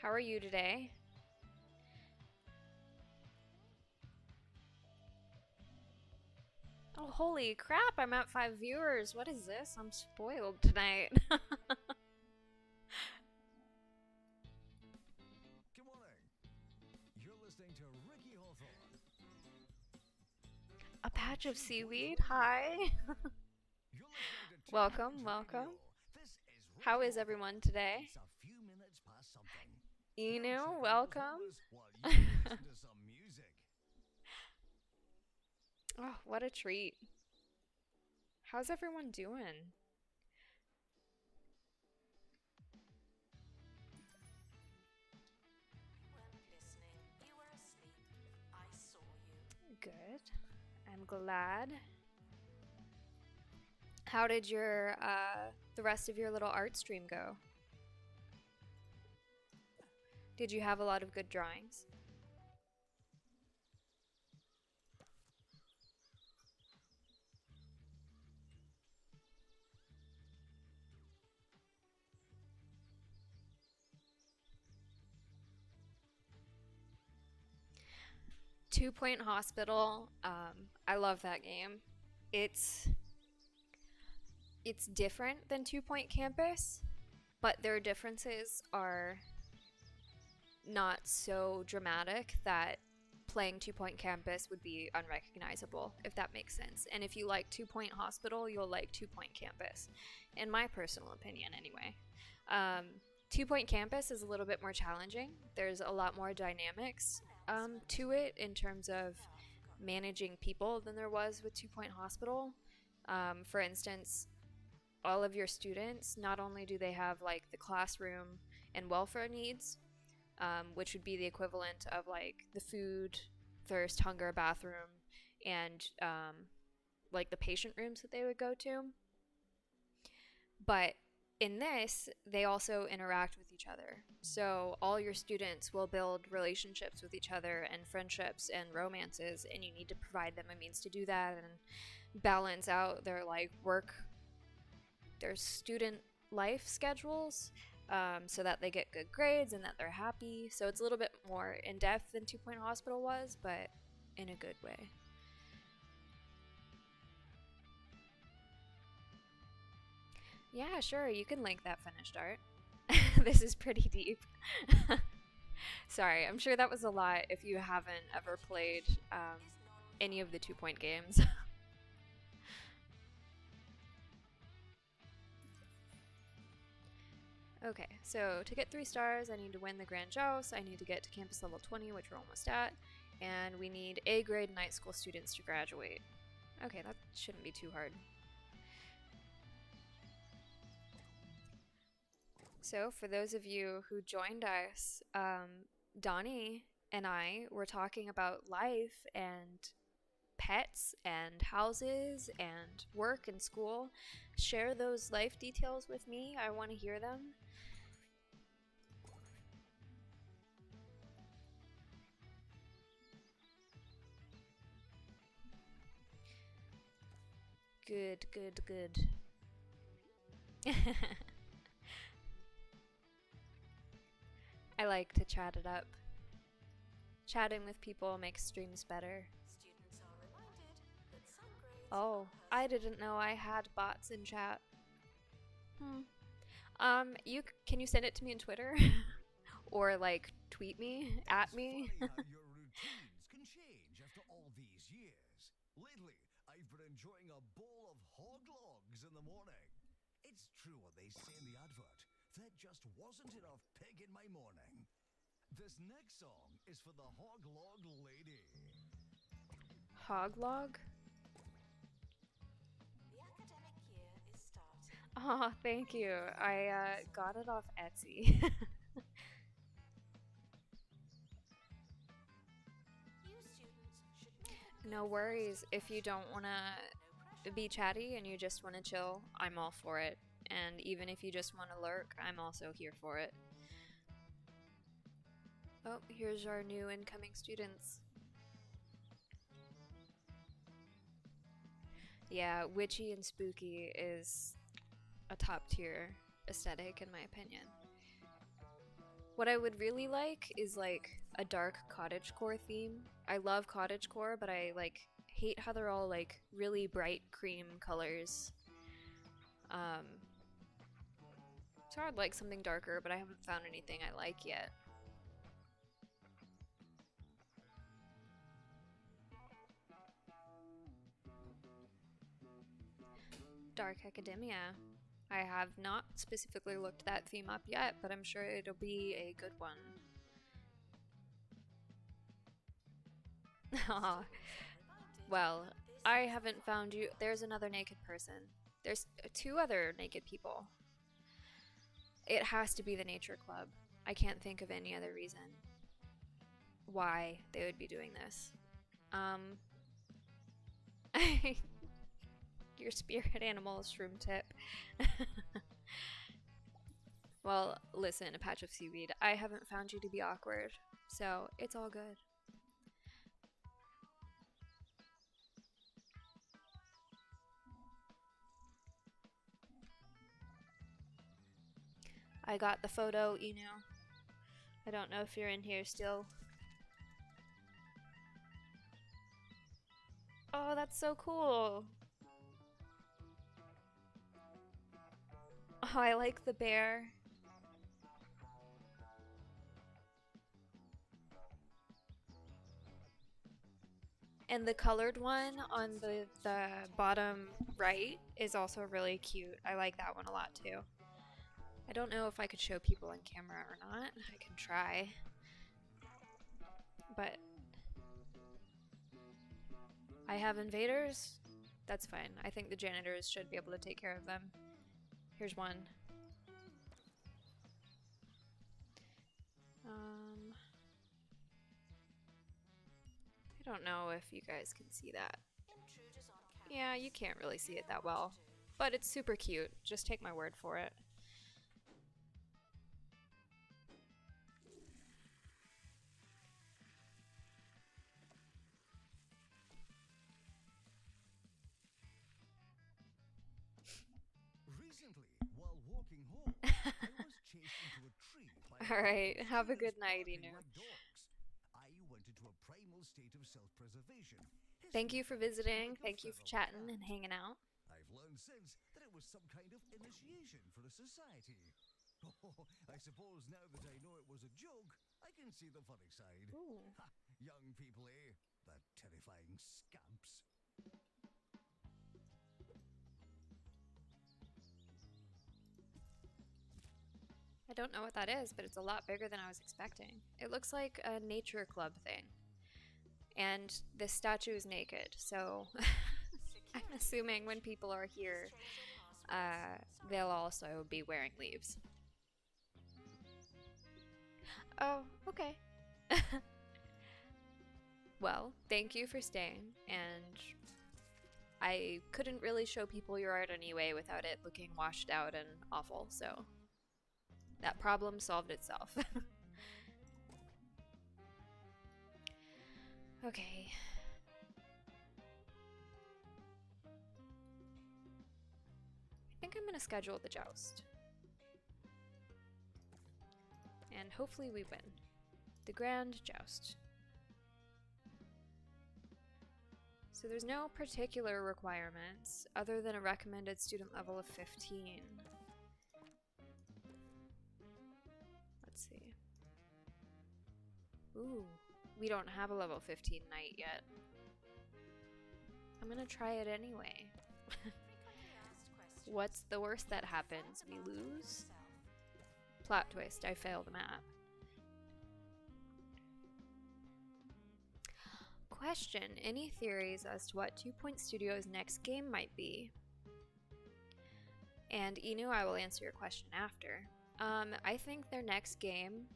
How are you today? Oh, holy crap, I'm at 5 viewers. What is this? I'm spoiled tonight. Good morning. You're listening to Ricky Hawthorne. A patch of seaweed? Hi. You're listening to Welcome, Teenage welcome. Radio. This is Ricky How is Hawthorne. everyone today? It's a few minutes past something. Inu, welcome. While you listen to some music. Oh, what a treat. How's everyone doing? You weren't listening. You were asleep. I saw you. Good. I'm glad. How did your the rest of your little art stream go? Did you have a lot of good drawings? Two Point Hospital. I love that game. It's different than 2 Point Campus, but their differences are not so dramatic that playing 2 Point Campus would be unrecognizable, if that makes sense. And if you like 2 Point Hospital, you'll like 2 Point Campus, in my personal opinion, anyway. 2 Point Campus is a little bit more challenging. There's a lot more dynamics to it in terms of managing people than there was with 2 Point Hospital. For instance, all of your students, not only do they have like the classroom and welfare needs, which would be the equivalent of like the food, thirst, hunger, bathroom, and like the patient rooms that they would go to. But in this, they also interact with each other. So all your students will build relationships with each other and friendships and romances, and you need to provide them a means to do that and balance out their like work, their student life schedules, so that they get good grades and that they're happy. So it's a little bit more in depth than 2 Point Hospital was, but in a good way. Yeah, sure, you can link that finished art. This is pretty deep. Sorry, I'm sure that was a lot if you haven't ever played any of the 2 Point games. Okay, so to get 3 stars, I need to win the Grand Joust, I need to get to campus level 20, which we're almost at, and we need A grade night school students to graduate. Okay, that shouldn't be too hard. So, for those of you who joined us, Donnie and I were talking about life and pets and houses and work and school, share those life details with me. I want to hear them. Good, good, good. I like to chat it up. Chatting with people makes streams better. Students are reminded that some grades Oh, are I didn't know I had bots in chat. Can you send it to me on Twitter? Or like tweet me, at me? It's funny how your routines can change after all these years. Lately, I've been enjoying a bowl of hog logs in the morning. It's true what they say in the advert. There just wasn't enough pig in my morning. This next song is for the hog log lady. Hoglog? The academic year is starting. Oh, thank you. I got it off Etsy. You students should make No worries. If you don't want to be chatty and you just want to chill, I'm all for it. And even if you just want to lurk, I'm also here for it. Oh, here's our new incoming students. Yeah, witchy and spooky is a top tier aesthetic in my opinion. What I would really like is like a dark cottagecore theme. I love cottagecore, but I like hate how they're all like really bright cream colors. So I'd like something darker, but I haven't found anything I like yet. Dark Academia. I have not specifically looked that theme up yet, but I'm sure it'll be a good one. Aw. Well, I haven't found you. There's another naked person. There's two other naked people. It has to be the Nature Club. I can't think of any other reason why they would be doing this. Your spirit animal is shroom tip. Well, listen, a patch of seaweed. I haven't found you to be awkward, so it's all good. I got the photo, Inu. I don't know if you're in here still. Oh, that's so cool. Oh, I like the bear. And the colored one on the bottom right is also really cute. I like that one a lot too. I don't know if I could show people on camera or not. I can try. But I have invaders. That's fine. I think the janitors should be able to take care of them. Here's one. I don't know if you guys can see that. intruders on campus. Yeah, you can't really see it that well. But it's super cute. Just take my word for it. Recently, while walking home, I was chased into a tree by a Alright, group of have a good students night, barking Inu. like dogs. I went into a primal state of self-preservation. Thank you for visiting. Like a Thank you for feral chatting cat. and hanging out. I've learned since that it was some kind of initiation for a society. Oh, I suppose now that I know it was a joke, I can see the funny side. Ooh. Ha, young people, eh? The terrifying scamps. I don't know what that is, but it's a lot bigger than I was expecting. It looks like a nature club thing. And this statue is naked, so I'm assuming when people are here, they'll also be wearing leaves. Oh, okay. Well, thank you for staying, and I couldn't really show people your art anyway without it looking washed out and awful, so that problem solved itself. Okay. I think I'm gonna schedule the joust. And hopefully we win. The grand joust. So there's no particular requirements other than a recommended student level of 15. Let's see. Ooh, we don't have a level 15 knight yet. I'm gonna try it anyway. What's the worst that happens? We lose? Plot twist, I failed the map. Question, any theories as to what 2 Point Studios' next game might be? And Inu, I will answer your question after. I think their next game...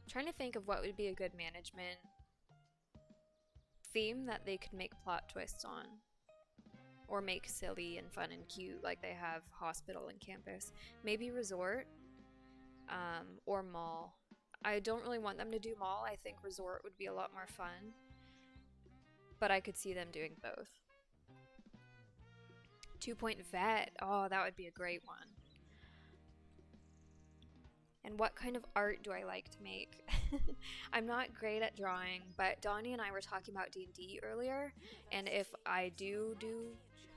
Trying to think of what would be a good management theme that they could make plot twists on. Or make silly and fun and cute like they have hospital and campus. Maybe resort, or mall. I don't really want them to do mall. I think resort would be a lot more fun. But I could see them doing both. 2 Point vet. Oh, that would be a great one. And what kind of art do I like to make? I'm not great at drawing, but Donnie and I were talking about D&D earlier, and if I do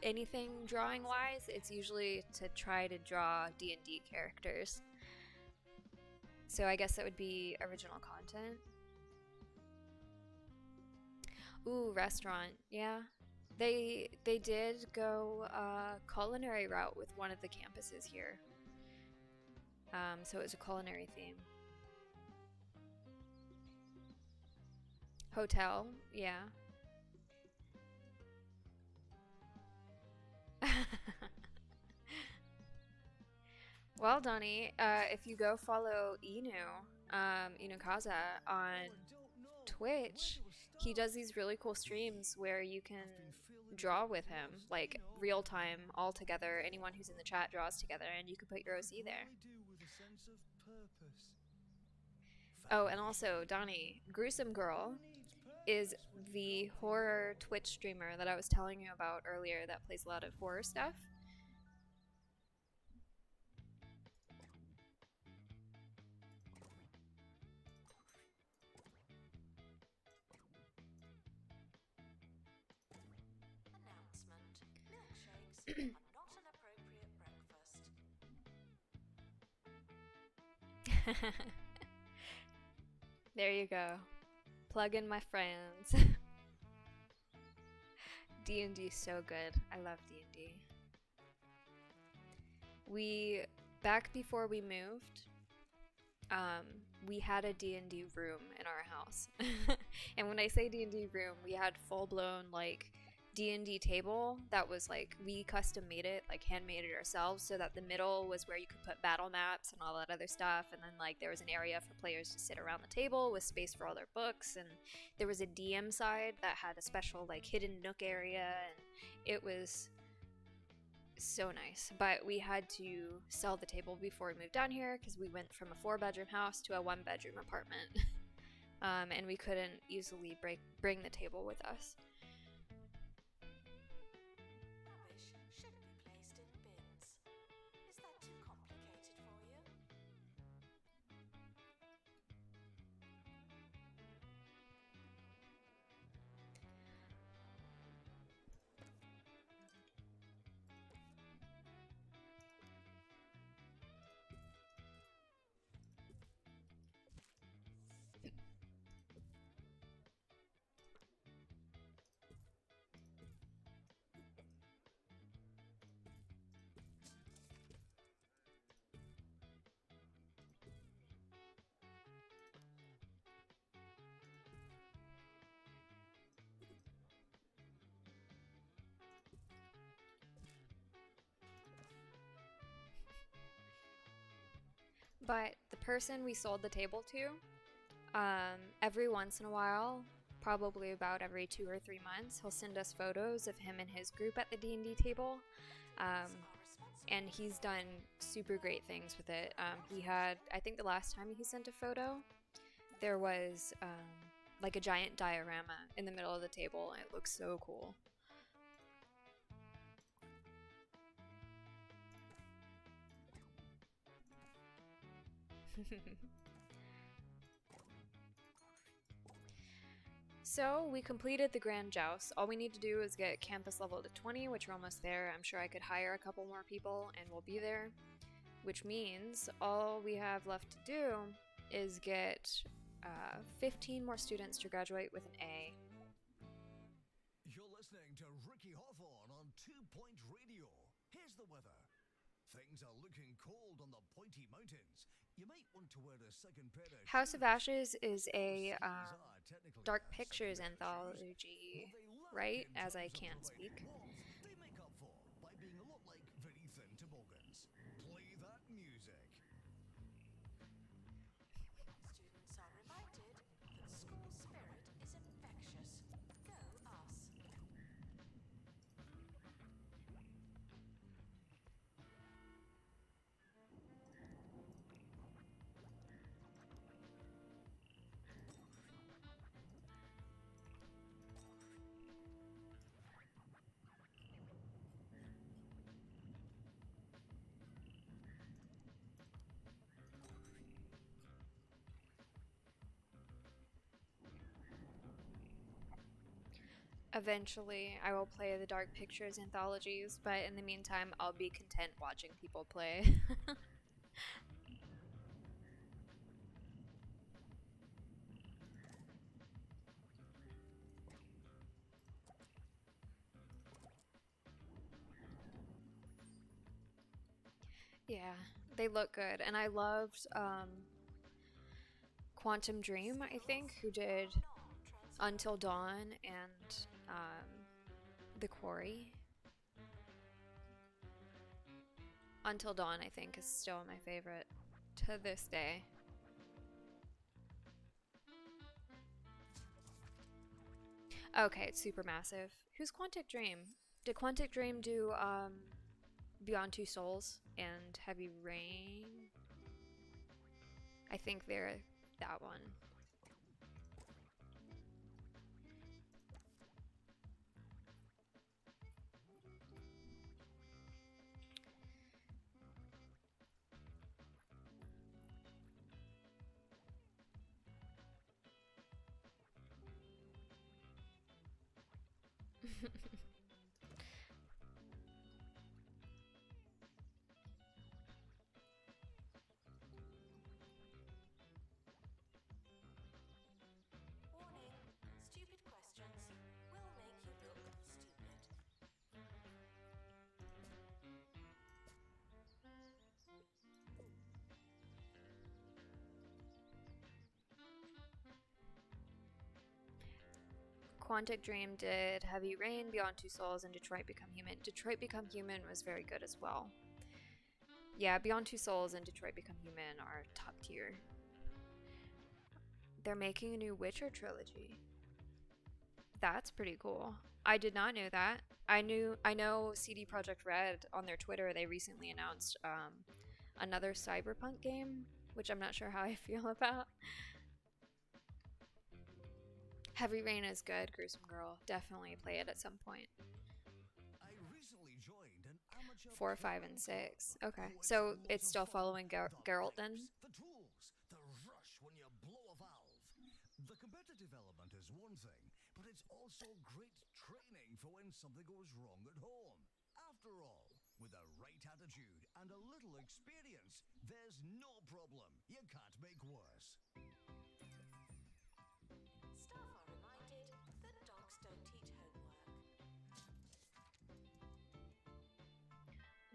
anything drawing-wise, it's usually to try to draw D&D characters. So I guess that would be original content. Ooh, restaurant. Yeah. They did go culinary route with one of the campuses here. So it was a culinary theme. Hotel, yeah. Well, Donnie, if you go follow Inu, Inukaza on Twitch, he does these really cool streams where you can draw with him, like real time, all together. Anyone who's in the chat draws together, and you can put your OC there. Oh, and also, Donnie, Gruesome Girl is the horror Twitch streamer that I was telling you about earlier that plays a lot of horror stuff. Announcement. Milkshakes are not an appropriate breakfast. There you go. Plug in my friends. D&D so good. I love D&D. Back before we moved, we had a D&D room in our house. And when I say D&D room, we had full-blown, like, D&D table that was, like, we custom made it, like, handmade it ourselves, so that the middle was where you could put battle maps and all that other stuff, and then, like, there was an area for players to sit around the table with space for all their books, and there was a DM side that had a special, like, hidden nook area, and it was so nice. But we had to sell the table before we moved down here because we went from a 4-bedroom house to a 1-bedroom apartment. And we couldn't easily bring the table with us. Rubbish should be placed in bins. Is that too complicated for you? But the person we sold the table to Every once in a while, probably about every 2 or 3 months, he'll send us photos of him and his group at the D&D table. And he's done super great things with it. He had, I think the last time he sent a photo, there was like a giant diorama in the middle of the table, and it looks so cool. So we completed the Grand Joust. All we need to do is get campus level to 20, which we're almost there. I'm sure I could hire a couple more people and we'll be there. Which means all we have left to do is get 15 more students to graduate with an A. You're listening to Ricky Hawthorne on 2 Point Radio. Here's the weather. Things are looking cold on the Pointy Mountains. You might want to wear a second pair of House of shoes. Ashes is a Skis are technically Dark a second Pictures pair of shoes. anthology, What they lack right? in As I terms of can't providing speak. warmth, they make up for by being a lot like very thin toboggans. Play that music. Students are reminded that school spirit is infectious. Go us. Eventually, I will play the Dark Pictures anthologies, but in the meantime, I'll be content watching people play. Yeah, they look good, and I loved Quantum Dream, I think, who did Until Dawn and The Quarry. Until Dawn, I think, is still my favorite to this day. Okay, it's Supermassive. Who's Quantic Dream? Did Quantic Dream do Beyond Two Souls and Heavy Rain? I think they're that one. Warning, stupid questions will make you look stupid. Quantic Dream did Heavy Rain, Beyond Two Souls, and Detroit Become Human. Detroit Become Human was very good as well. Yeah, Beyond Two Souls and Detroit Become Human are top tier. They're making a new Witcher trilogy. That's pretty cool. I did not know that. I know CD Projekt Red on their Twitter, they recently announced another Cyberpunk game, which I'm not sure how I feel about. Heavy Rain is good, Gruesome Girl. Definitely play it at some point. I recently joined an amateur 4, 5, and playing 6. club. Okay, Oh, so loads it's of still fun. following The Geralt then? pipes, the tools, the rush when you blow a valve. The competitive element is one thing, but it's also great training for when something goes wrong at home. After all, with the right attitude and a little experience, there's no problem you can't make worse. Staff are reminded that dogs don't eat homework.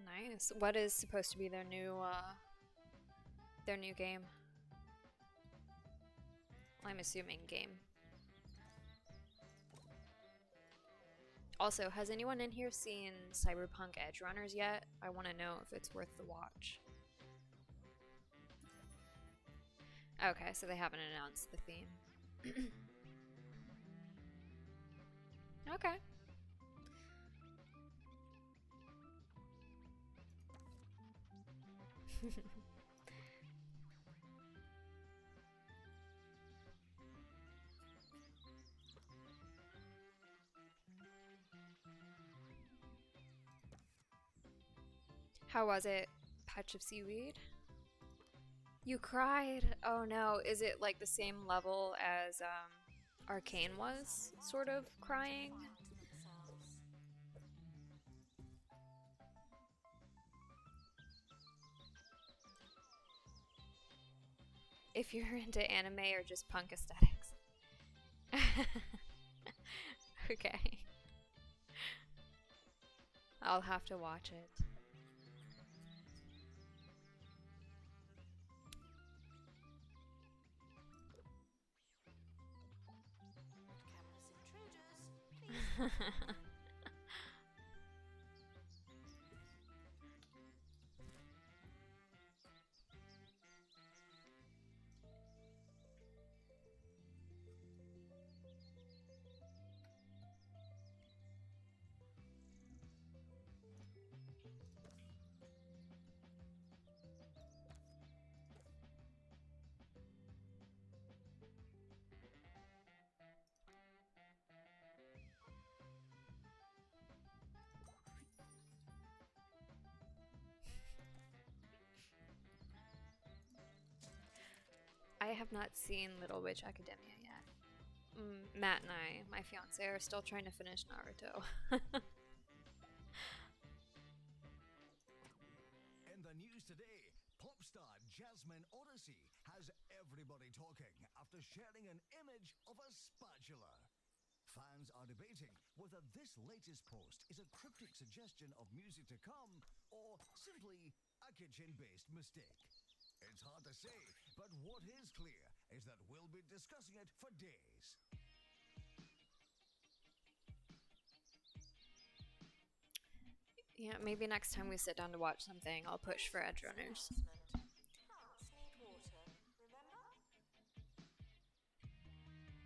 Nice. What is supposed to be their new game? I'm assuming game. Also, has anyone in here seen Cyberpunk Edge Runners yet? I want to know if it's worth the watch. Okay, so they haven't announced the theme. Okay. How was it? Patch of seaweed? You cried? Oh no, is it like the same level as Arcane was? Sort of crying? To themselves. If you're into anime or just punk aesthetics. Okay. I'll have to watch it. Campus intruders, please. I have not seen Little Witch Academia yet. Matt and I, my fiance, are still trying to finish Naruto. In the news today, pop star Jasmine Odyssey has everybody talking after sharing an image of a spatula. Fans are debating whether this latest post is a cryptic suggestion of music to come or simply a kitchen-based mistake. It's hard to say, but what is clear is that we'll be discussing it for days. Yeah, maybe next time we sit down to watch something, I'll push for edge runners. Announcement. Plants need water, remember?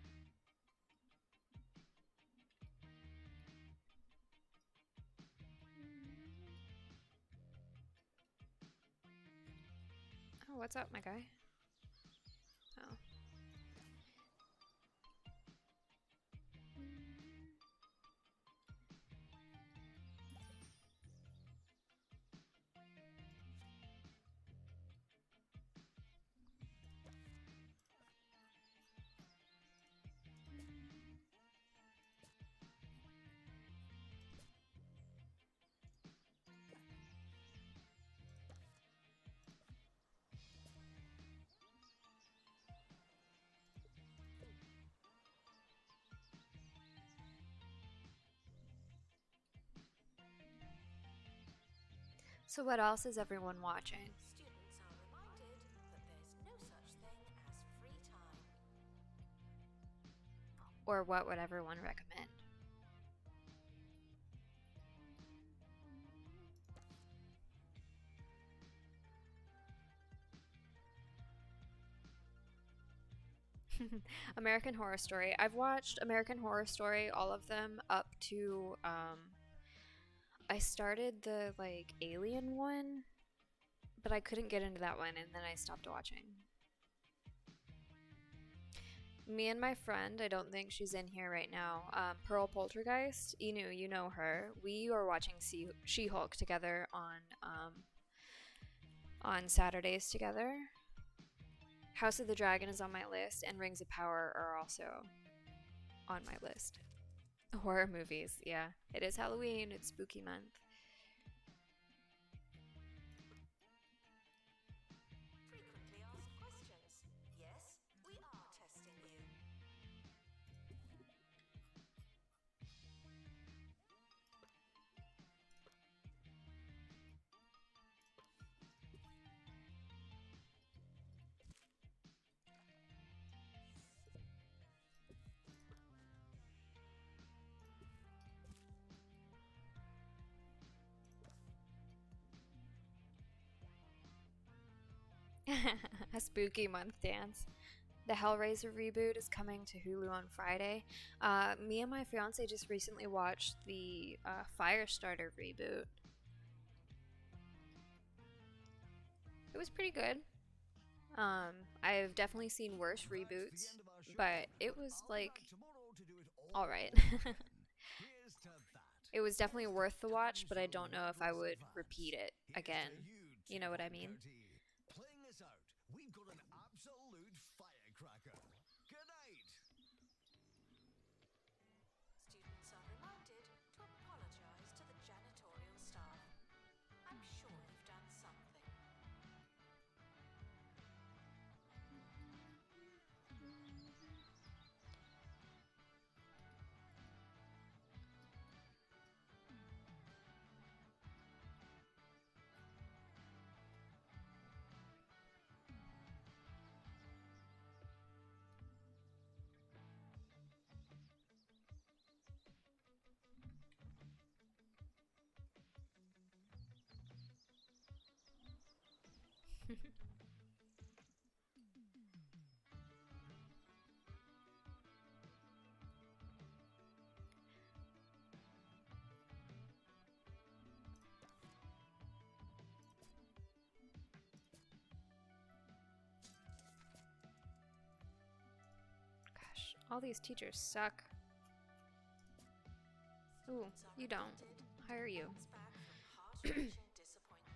Oh, what's up, my guy? Oh. So what else is everyone watching? Students are reminded that there's no such thing as free time. Or what would everyone recommend? American Horror Story. I've watched American Horror Story, all of them, up to I started the like Alien one, but I couldn't get into that one and then I stopped watching. Me and my friend, I don't think she's in here right now, Pearl Poltergeist, Inu, you know her. We were watching She-Hulk together on Saturdays together. House of the Dragon is on my list, and Rings of Power are also on my list. Horror movies, yeah. It is Halloween, it's spooky month. Frequently asked questions. Yes, we are testing you. A spooky month dance. The Hellraiser reboot is coming to Hulu on Friday. Me and my fiance just recently watched the Firestarter reboot. It was pretty good. I've definitely seen worse reboots, but it was like alright. It was definitely worth the watch, but I don't know if I would repeat it again. You know what I mean? Playing us out, we've got an absolute firecracker. Good night. Students are reminded to apologize to the janitorial staff. I'm sure you've done something. Gosh, all these teachers suck. Ooh, Students are you don't. reminded Hire you. to bounce back from heart-wrenching disappointment.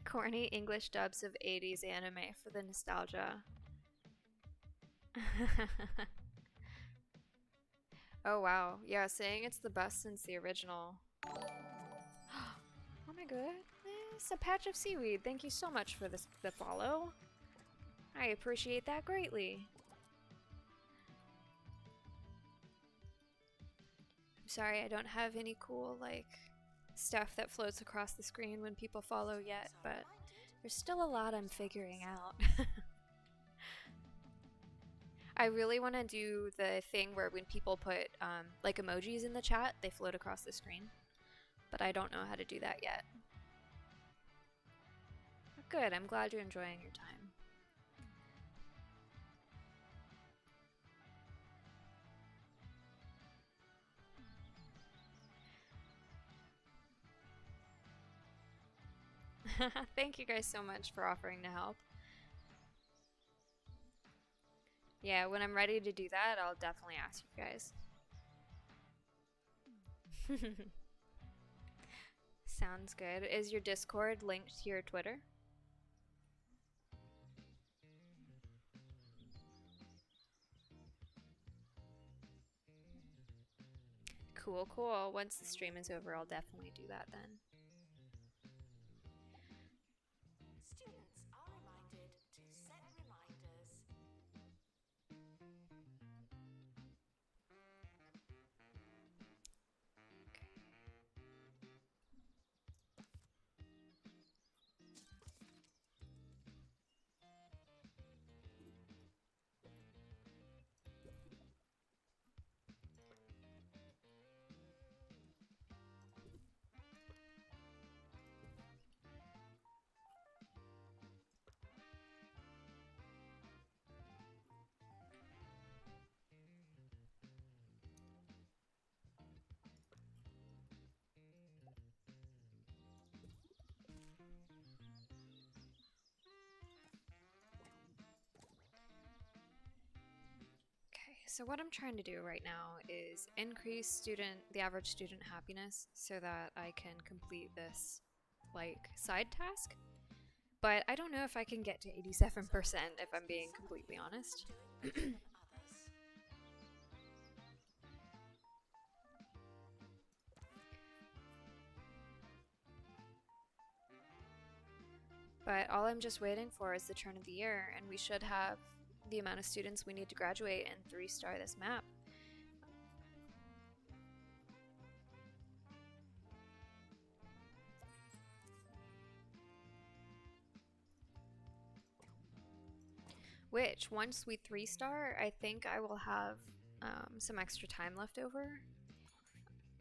Corny English dubs of 80s anime for the nostalgia. Oh wow, yeah, saying it's the best since the original. Oh my goodness, a patch of seaweed. Thank you so much for the follow. I appreciate that greatly. I'm sorry I don't have any cool, like, stuff that floats across the screen when people follow yet, but there's still a lot I'm figuring out. I really want to do the thing where when people put like emojis in the chat, they float across the screen, but I don't know how to do that yet. But good, I'm glad you're enjoying your time. Thank you guys so much for offering to help. Yeah, when I'm ready to do that, I'll definitely ask you guys. Sounds good. Is your Discord linked to your Twitter? Cool, cool. Once the stream is over, I'll definitely do that then. Students are reminded to set reminders. Okay, so what I'm trying to do right now is increase the average student happiness so that I can complete this, like, side task. But I don't know if I can get to 87% if I'm being completely honest. Doing better than others. But all I'm just waiting for is the turn of the year, and we should have the amount of students we need to graduate and 3-star this map. Which, once we 3-star, I think I will have some extra time left over.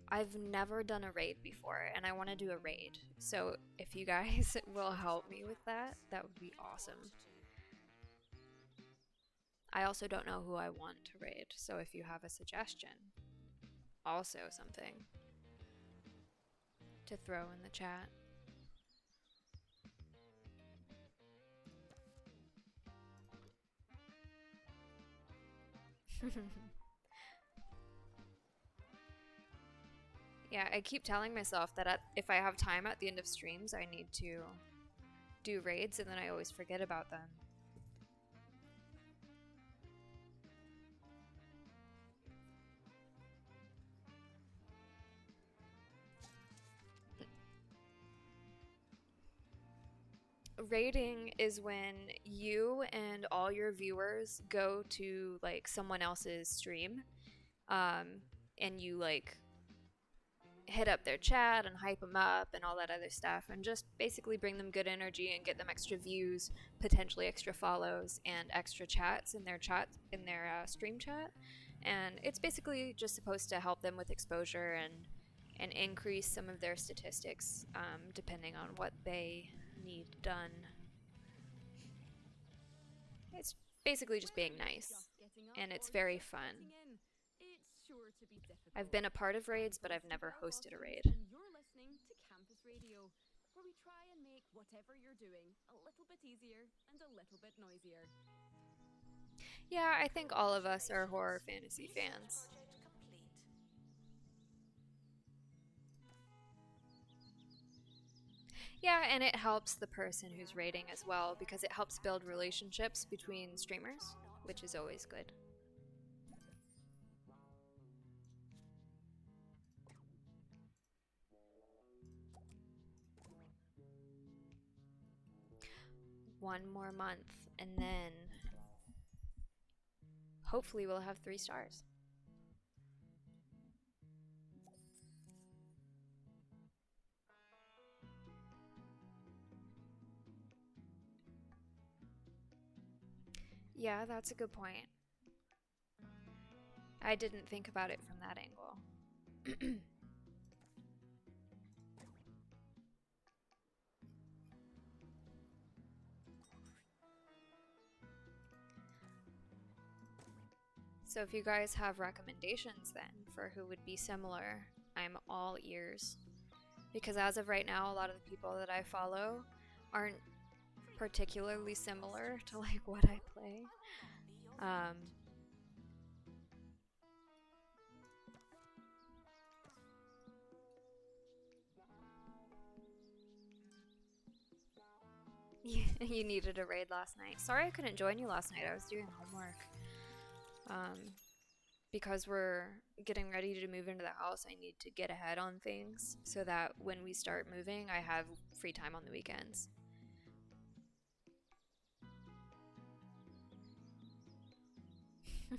I've never done a raid before, and I want to do a raid. So if you guys will help me with that, that would be awesome. I also don't know who I want to raid, so if you have a suggestion, also something to throw in the chat. Yeah, I keep telling myself that if I have time at the end of streams, I need to do raids, and then I always forget about them. Raiding is when you and all your viewers go to like someone else's stream, and you like hit up their chat and hype them up and all that other stuff, and just basically bring them good energy and get them extra views, potentially extra follows and extra chats in their stream chat. And it's basically just supposed to help them with exposure and increase some of their statistics, depending on what they need done. It's basically just being nice, and it's very fun. I've been a part of raids, but I've never hosted a raid. You're listening to Campus Radio, where we try and make whatever you're doing a little bit easier and a little bit noisier. Yeah, I think all of us are horror fantasy fans. Yeah, and it helps the person who's raiding as well, because it helps build relationships between streamers, which is always good. One more month, and then hopefully we'll have 3 stars. Yeah, that's a good point. I didn't think about it from that angle. So if you guys have recommendations then for who would be similar, I'm all ears. Because as of right now, a lot of the people that I follow aren't particularly similar to like what I play. You needed a raid last night. Sorry I couldn't join you last night. I was doing homework. Because we're getting ready to move into the house, I need to get ahead on things so that when we start moving, I have free time on the weekends.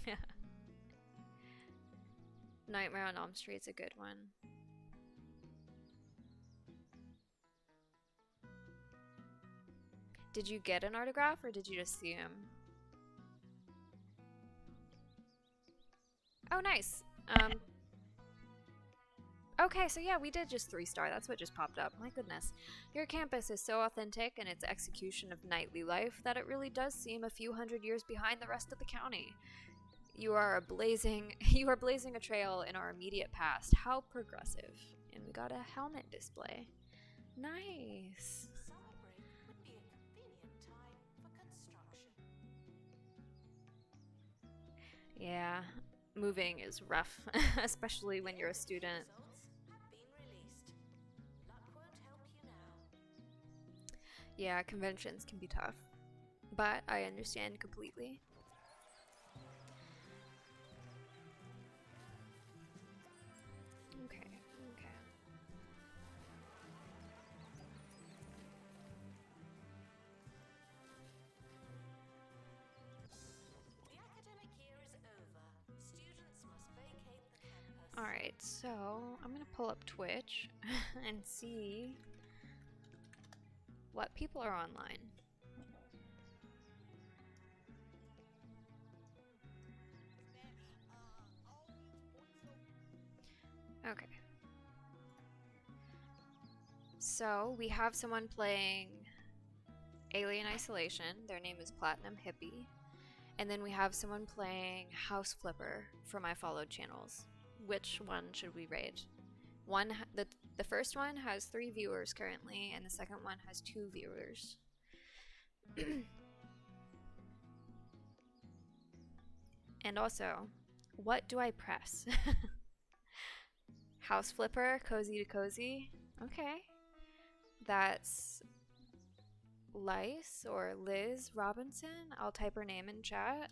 Yeah. Nightmare on Elm Street's a good one. Did you get an autograph or did you just see him? Oh, nice. Okay, so yeah, we did just 3-star. That's what just popped up. My goodness. Your campus is so authentic in its execution of nightly life that it really does seem a few hundred years behind the rest of the county. You are blazing a trail in our immediate past. How progressive. And we got a helmet display. Nice. Celebrate would be a convenient time for construction. Yeah, moving is rough, especially when you're a student. Results have been released. Luck won't help you now. Yeah, conventions can be tough, but I understand completely. Okay. so I'm gonna pull up Twitch and see what people are online. Okay. So we have someone playing Alien Isolation. Their name is Platinum Hippie. And then we have someone playing House Flipper for my followed channels. Which one should we raid? The first one has 3 viewers currently, and the second one has 2 viewers. And also, what do I press? House Flipper, Cozy to Cozy. Okay. That's Lice or Liz Robinson. I'll type her name in chat.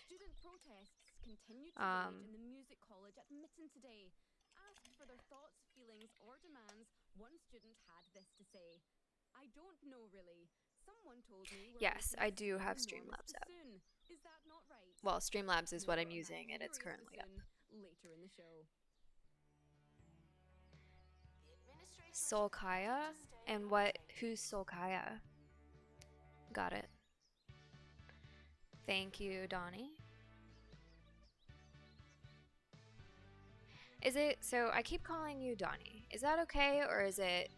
Student protests continued to rage in the music college at Mitten today. Asked for their thoughts, feelings, or demands, one student had this to say. I don't know really. Someone told me we're Yes, going I to do see have enormous Streamlabs up. soon. Is that not right? Well, Streamlabs is what I'm More on that using, and it's furious currently up. soon, later in the show. Solkaya? And who's Solkaya? Got it. Thank you, Donnie. So I keep calling you Donnie. Is that okay, or is it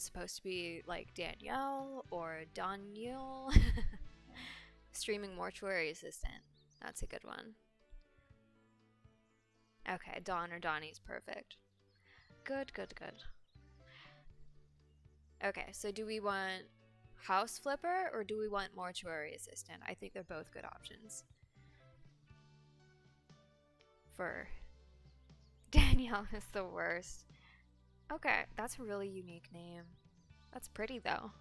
supposed to be like Danielle or Daniel? Streaming Mortuary Assistant. That's a good one. Okay, Don or Donnie's perfect. Good. Okay, so do we want House Flipper or do we want Mortuary Assistant? I think they're both good options. For Danielle is the worst. Okay, that's a really unique name. That's pretty though.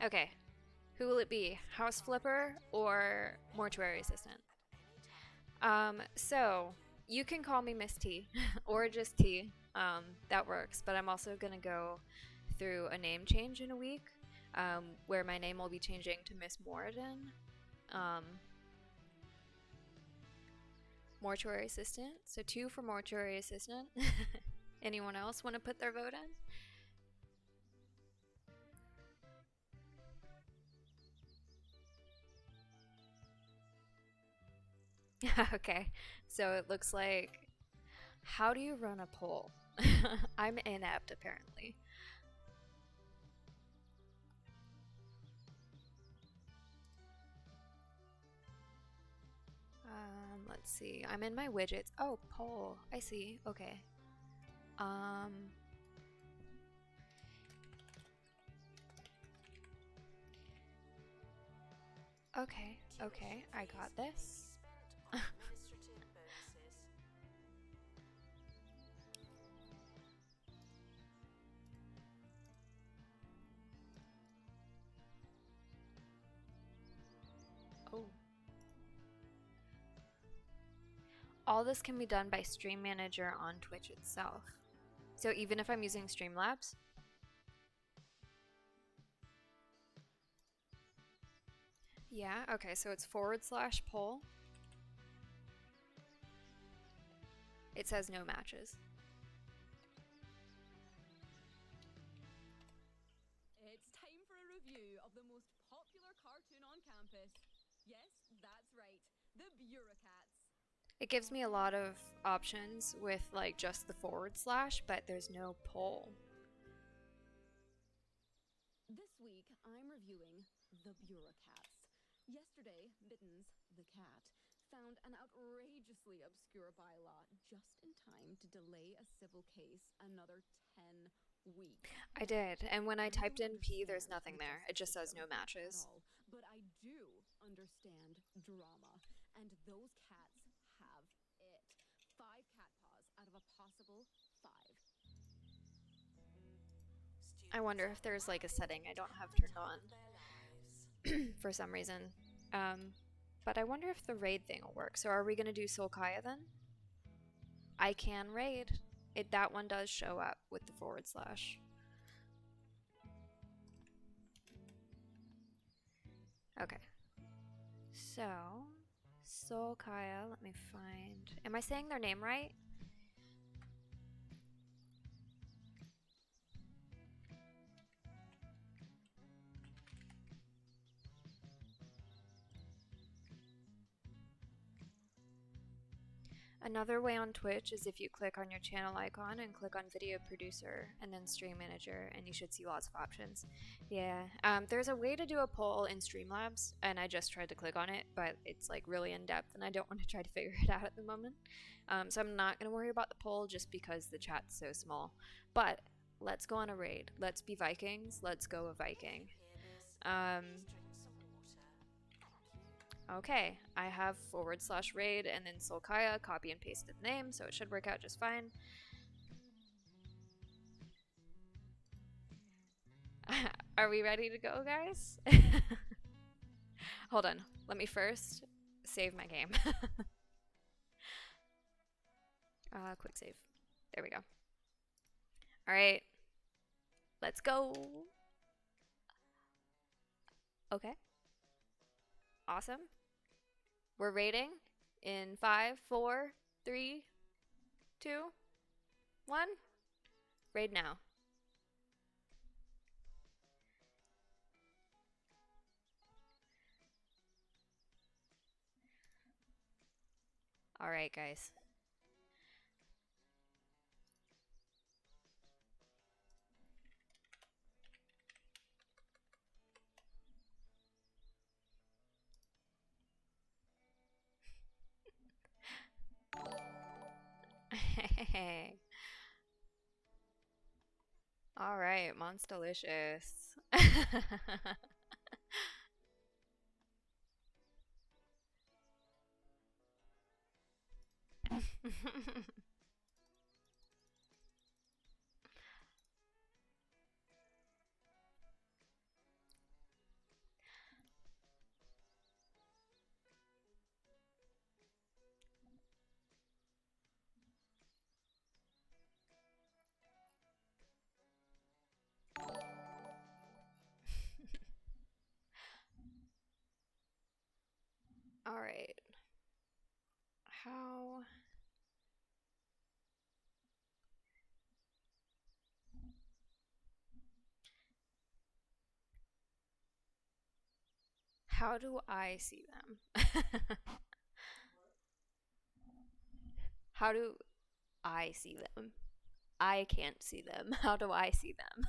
Okay, who will it be? House Flipper or Mortuary Assistant? So you can call me Miss T or just T. That works, but I'm also gonna go through a name change in a week, where my name will be changing to Miss Moradin. Mortuary Assistant. So 2 for Mortuary Assistant. Anyone else want to put their vote in? Okay, so it looks like, how do you run a poll? I'm inept apparently. Let's see. I'm in my widgets. Oh, poll. I see. Okay. Okay, I got this. Oh. All this can be done by Stream Manager on Twitch itself. So even if I'm using Streamlabs? Yeah, okay, so it's /poll. It says no matches. It's time for a review of the most popular cartoon on campus. Yes, that's right, the Bureaucrats. It gives me a lot of options with like just the /, but there's no poll. This week, I'm reviewing the Bureaucrats. Yesterday, Mittens, the cat, found an outrageously obscure bylaw just in time to delay a civil case another 10 weeks. I did, and when I typed in P, there's Understand nothing the there. It just justice says no system matches. at all, but I do understand drama, and those cats have it. 5 cat paws out of a possible 5. I wonder if there's like a setting I don't have turned on for some reason. But I wonder if the raid thing will work. So are we gonna do Solkaya then? I can raid. That one does show up with the /. Okay. So, Solkaya, let me find. Am I saying their name right? Another way on Twitch is if you click on your channel icon and click on video producer and then stream manager, and you should see lots of options. Yeah, there's a way to do a poll in Streamlabs, and I just tried to click on it, but it's like really in depth and I don't want to try to figure it out at the moment. So I'm not going to worry about the poll just because the chat's so small. But let's go on a raid. Let's be Vikings. Let's go a Viking. Okay, I have /raid and then Solkaya, copy and pasted the name, so it should work out just fine. Are we ready to go, guys? Hold on, let me first save my game. Quick save. There we go. Alright, let's go. Okay. Awesome. We're raiding in 5, 4, 3, 2, 1. Raid now. Alright, guys. Hey. Alright, Monstalicious. Alright. How do I see them? How do I see them? I can't see them. How do I see them?